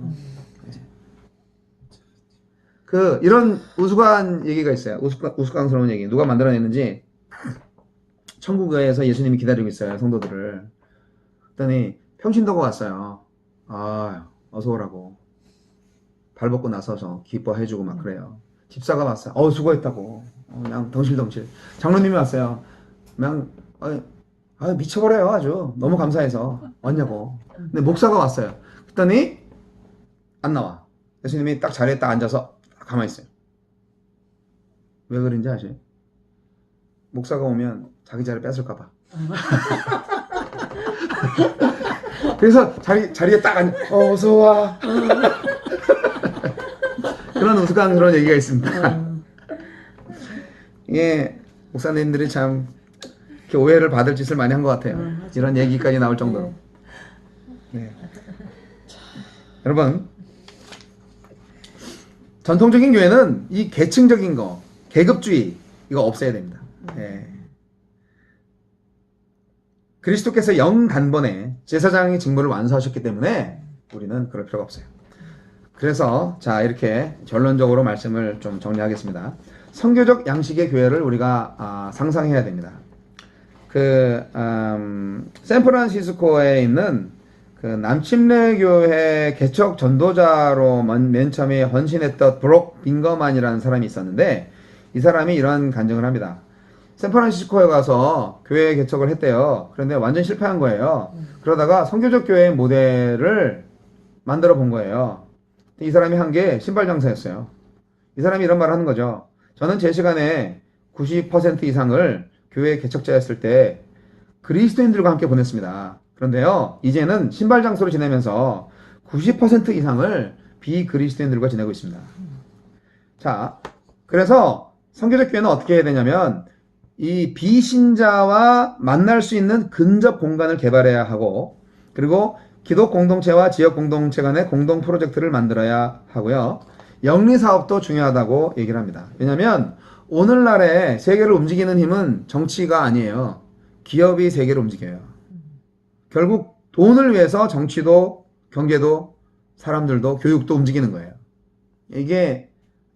이런 우스꽝 얘기가 있어요. 우스꽝스러운 얘기. 누가 만들어냈는지, 천국에서 예수님이 기다리고 있어요, 성도들을. 그랬더니, 평신도가 왔어요. 어서 오라고. 발 벗고 나서서 기뻐해주고 막 그래요. 집사가 왔어요. 수고했다고. 그냥 덩실덩실. 장로님이 왔어요. 그냥, 미쳐버려요, 아주. 너무 감사해서. 왔냐고. 근데 목사가 왔어요. 그랬더니, 안 나와. 예수님이 딱 자리에 딱 앉아서 가만히 있어요. 왜 그런지 아세요? 목사가 오면 자기 자리 뺏을까봐. 그래서 자리에 딱 앉아, 어서와. 그런 우스꽝스러운 얘기가 있습니다. 이게 목사님들이 참 이렇게 오해를 받을 짓을 많이 한 것 같아요. 이런 얘기까지 나올 정도로. 네. 여러분, 전통적인 교회는 이 계층적인 거, 계급주의 이거 없애야 됩니다. 네. 그리스도께서 영단번에 제사장의 직무를 완수하셨기 때문에 우리는 그럴 필요가 없어요. 그래서 자, 이렇게 결론적으로 말씀을 좀 정리하겠습니다. 선교적 양식의 교회를 우리가 상상해야 됩니다. 샌프란시스코에 있는 남침례 교회 개척 전도자로 맨 처음에 헌신했던 브록 빙거만이라는 사람이 있었는데, 이 사람이 이런 간증을 합니다. 샌프란시스코에 가서 교회 개척을 했대요. 그런데 완전 실패한 거예요. 그러다가 선교적 교회의 모델을 만들어 본 거예요. 이 사람이 한 게 신발 장사였어요. 이 사람이 이런 말을 하는 거죠. 저는 제 시간에 90% 이상을 교회 개척자였을 때 그리스도인들과 함께 보냈습니다. 그런데요, 이제는 신발 장소로 지내면서 90% 이상을 비그리스도인들과 지내고 있습니다. 자, 그래서 선교적 교회는 어떻게 해야 되냐면 이 비신자와 만날 수 있는 근접 공간을 개발해야 하고, 그리고 기독 공동체와 지역 공동체 간의 공동 프로젝트를 만들어야 하고요. 영리 사업도 중요하다고 얘기를 합니다. 왜냐하면 오늘날의 세계를 움직이는 힘은 정치가 아니에요. 기업이 세계를 움직여요. 결국 돈을 위해서 정치도, 경제도, 사람들도, 교육도 움직이는 거예요. 이게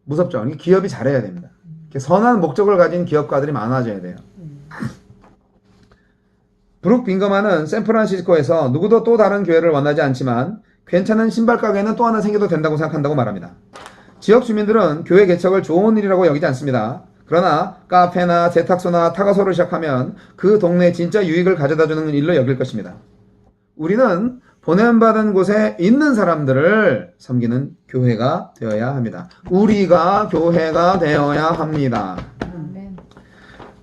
무섭죠. 이게 기업이 잘해야 됩니다. 선한 목적을 가진 기업가들이 많아져야 돼요. 브룩 빙거만은 샌프란시스코에서 누구도 또 다른 교회를 원하지 않지만 괜찮은 신발 가게는 또 하나 생겨도 된다고 생각한다고 말합니다. 지역 주민들은 교회 개척을 좋은 일이라고 여기지 않습니다. 그러나 카페나 세탁소나 타가소를 시작하면 그 동네에 진짜 유익을 가져다주는 일로 여길 것입니다. 우리는 보냄받은 곳에 있는 사람들을 섬기는 교회가 되어야 합니다. 우리가 교회가 되어야 합니다.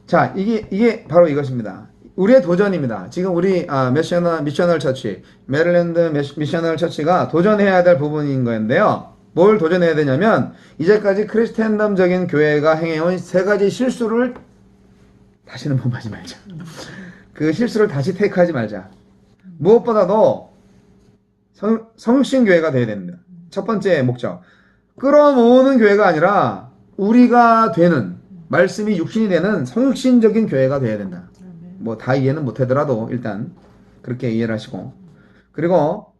자, 이게 바로 이것입니다. 우리의 도전입니다. 지금 우리 미셔널 처치, 메릴랜드 미셔널 처치가 도전해야 될 부분인 건데요. 뭘 도전해야 되냐면 이제까지 크리스텐덤적인 교회가 행해온 세 가지 실수를 다시는 범하지 말자. 그 실수를 다시 테이크하지 말자. 무엇보다도 성육신 교회가 되어야 됩니다. 첫 번째 목적, 끌어모으는 교회가 아니라 우리가 되는, 말씀이 육신이 되는 성육신적인 교회가 되어야 된다. 뭐 다 이해는 못하더라도 일단 그렇게 이해를 하시고, 그리고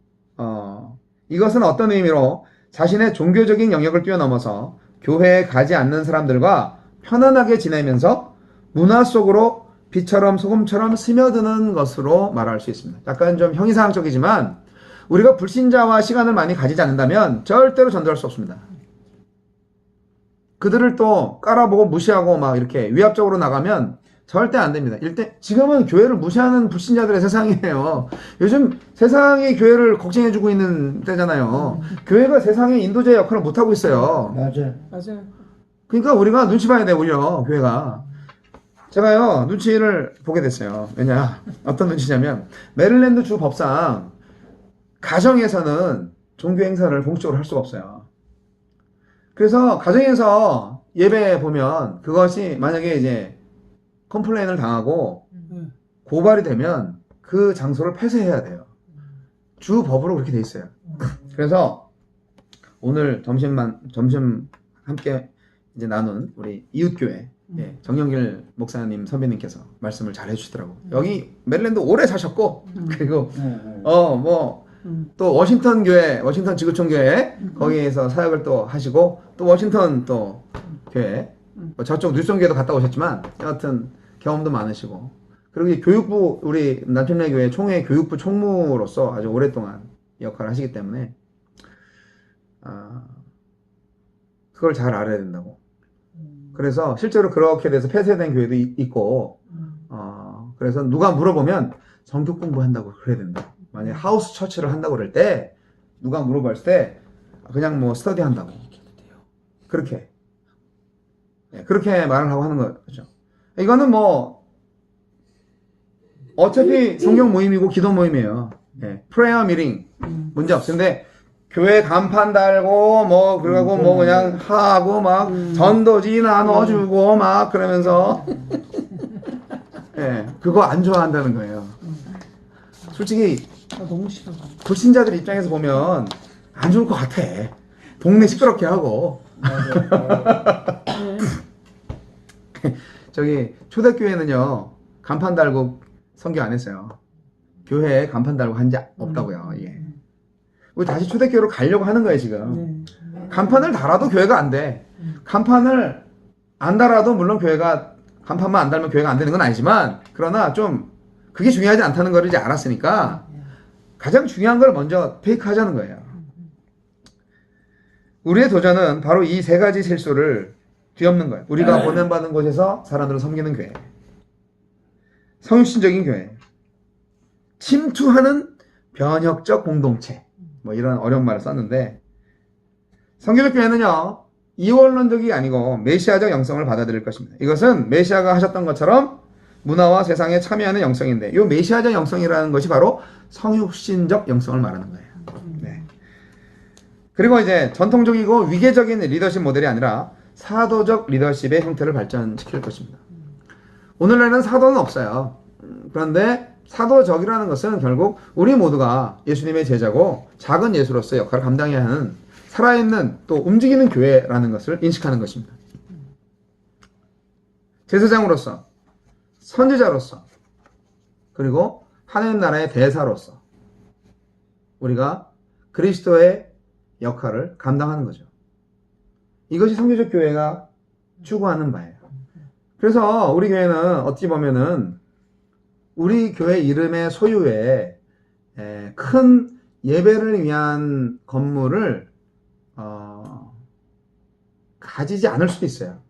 이것은 어떤 의미로 자신의 종교적인 영역을 뛰어넘어서 교회에 가지 않는 사람들과 편안하게 지내면서 문화 속으로 비처럼 소금처럼 스며드는 것으로 말할 수 있습니다. 약간 좀 형이상학적이지만 우리가 불신자와 시간을 많이 가지지 않는다면 절대로 전도할 수 없습니다. 그들을 또 깔아보고 무시하고 막 이렇게 위압적으로 나가면 절대 안 됩니다. 지금은 교회를 무시하는 불신자들의 세상이에요. 요즘 세상이 교회를 걱정해주고 있는 때잖아요. 교회가 세상의 인도자의 역할을 못하고 있어요. 맞아요. 그러니까 우리가 눈치 봐야 돼요, 오히려, 교회가. 제가요, 눈치를 보게 됐어요. 왜냐, 어떤 눈치냐면, 메릴랜드 주 법상, 가정에서는 종교 행사를 본격적으로 할 수가 없어요. 그래서 가정에서 예배 보면 그것이 만약에 이제 컴플레인을 당하고 고발이 되면 그 장소를 폐쇄해야 돼요. 주 법으로 그렇게 돼 있어요. 그래서 오늘 점심 함께 이제 나눈 우리 이웃교회 정영길 목사님 선배님께서 말씀을 잘 해주시더라고. 여기 메릴랜드 오래 사셨고 그리고 또 워싱턴 지구촌 교회 거기에서 사역을 또 하시고 또 워싱턴 또 교회 저쪽 뉴스 교회도 갔다 오셨지만 여하튼 경험도 많으시고 그리고 이 교육부 우리 남편네 교회 총회 교육부 총무로서 아주 오랫동안 역할을 하시기 때문에 그걸 잘 알아야 된다고. 그래서 실제로 그렇게 돼서 폐쇄된 교회도 있고 그래서 누가 물어보면 성경 공부한다고 그래야 된다. 만약에 하우스 처치를 한다고 그럴 때 누가 물어봤을 때 그냥 뭐 스터디 한다고 그렇게 말을 하고 하는 거죠. 이거는 뭐 어차피 성경 모임이고 기도 모임이에요. 프레어 미팅 문제 없는데 교회 간판 달고 뭐 그러고 뭐 그냥 하고 막 전도지 나눠주고 막 그러면서 그거 안 좋아한다는 거예요. 솔직히 너무 싫어. 불신자들 입장에서 보면 안 좋을 것 같아. 동네 시끄럽게 하고. 저기 초대교회는요 간판 달고 선교 안 했어요. 교회에 간판 달고 한 적 없다고요. 우리 다시 초대교회로 가려고 하는 거예요 지금. 간판을 달아도 교회가 안 돼. 간판을 안 달아도 물론 교회가 간판만 안 달면 교회가 안 되는 건 아니지만 그러나 좀 그게 중요하지 않다는 걸 이제 알았으니까 가장 중요한 걸 먼저 페이크하자는 거예요. 우리의 도전은 바로 이 세 가지 실수를 뒤엎는 거예요. 우리가 보냄받은 곳에서 사람들을 섬기는 교회, 성육신적인 교회, 침투하는 변혁적 공동체, 뭐 이런 어려운 말을 썼는데 성교적 교회는요 이원론적이 아니고 메시아적 영성을 받아들일 것입니다. 이것은 메시아가 하셨던 것처럼 문화와 세상에 참여하는 영성인데 이 메시아적 영성이라는 것이 바로 성육신적 영성을 말하는 거예요. 그리고 이제 전통적이고 위계적인 리더십 모델이 아니라 사도적 리더십의 형태를 발전시킬 것입니다. 오늘날에는 사도는 없어요. 그런데 사도적이라는 것은 결국 우리 모두가 예수님의 제자고 작은 예수로서 역할을 감당해야 하는 살아있는 또 움직이는 교회라는 것을 인식하는 것입니다. 제사장으로서 선지자로서 그리고 하나님 나라의 대사로서 우리가 그리스도의 역할을 감당하는 거죠. 이것이 성교적 교회가 추구하는 바예요. 그래서 우리 교회는 어찌 보면은 우리 교회 이름의 소유에 큰 예배를 위한 건물을 가지지 않을 수도 있어요.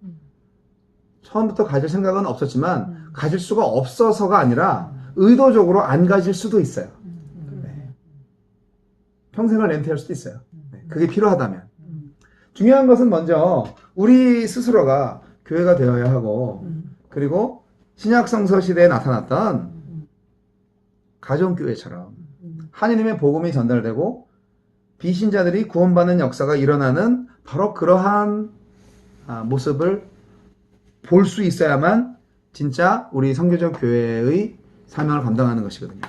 처음부터 가질 생각은 없었지만 가질 수가 없어서가 아니라 의도적으로 안 가질 수도 있어요. 평생을 렌트할 수도 있어요. 그게 필요하다면. 중요한 것은 먼저 우리 스스로가 교회가 되어야 하고 그리고 신약성서 시대에 나타났던 가정교회처럼 하느님의 복음이 전달되고 비신자들이 구원받는 역사가 일어나는 바로 그러한 모습을 볼 수 있어야만 진짜 우리 선교적 교회의 사명을 감당하는 것이거든요.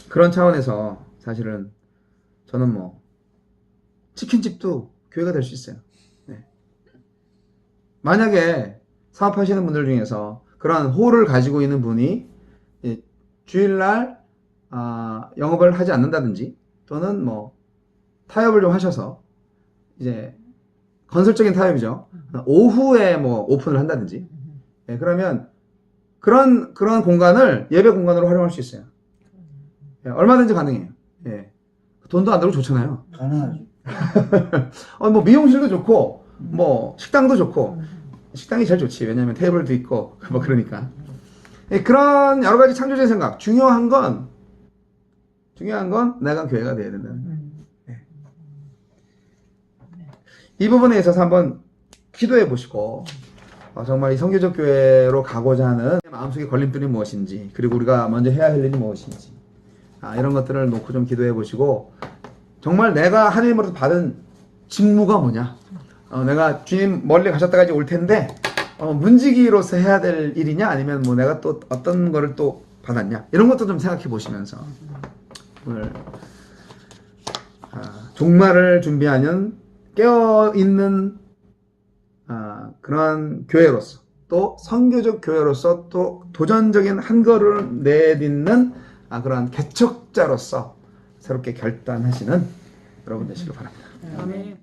그런 차원에서 사실은 저는 뭐 치킨집도 교회가 될 수 있어요. 만약에 사업하시는 분들 중에서 그런 홀을 가지고 있는 분이 주일날 영업을 하지 않는다든지 또는 뭐 타협을 좀 하셔서 이제 건설적인 타협이죠. 오후에 뭐 오픈을 한다든지 그러면 그런 공간을 예배 공간으로 활용할 수 있어요. 얼마든지 가능해요. 돈도 안 들고 좋잖아요. 가능하지. 뭐 미용실도 좋고 뭐 식당도 좋고 식당이 제일 좋지. 왜냐면 테이블도 있고 뭐 그러니까 그런 여러 가지 창조적인 생각. 중요한 건 내가 교회가 돼야 된다는. 이 부분에 있어서 한번 기도해 보시고 정말 이 선교적 교회로 가고자 하는 마음속의 걸림돌이 무엇인지 그리고 우리가 먼저 해야 할 일이 무엇인지 이런 것들을 놓고 좀 기도해 보시고 정말 내가 하나님으로부터 받은 직무가 뭐냐? 내가 주님 멀리 가셨다가 올 텐데 문지기로서 해야 될 일이냐 아니면 뭐 내가 또 어떤 거를 또 받았냐 이런 것도 좀 생각해 보시면서 오늘 종말을 준비하는 깨어 있는 그런 교회로서 또 선교적 교회로서 또 도전적인 한 걸음을 내딛는 그런 개척자로서 새롭게 결단하시는 여러분 되시길 바랍니다. 아멘.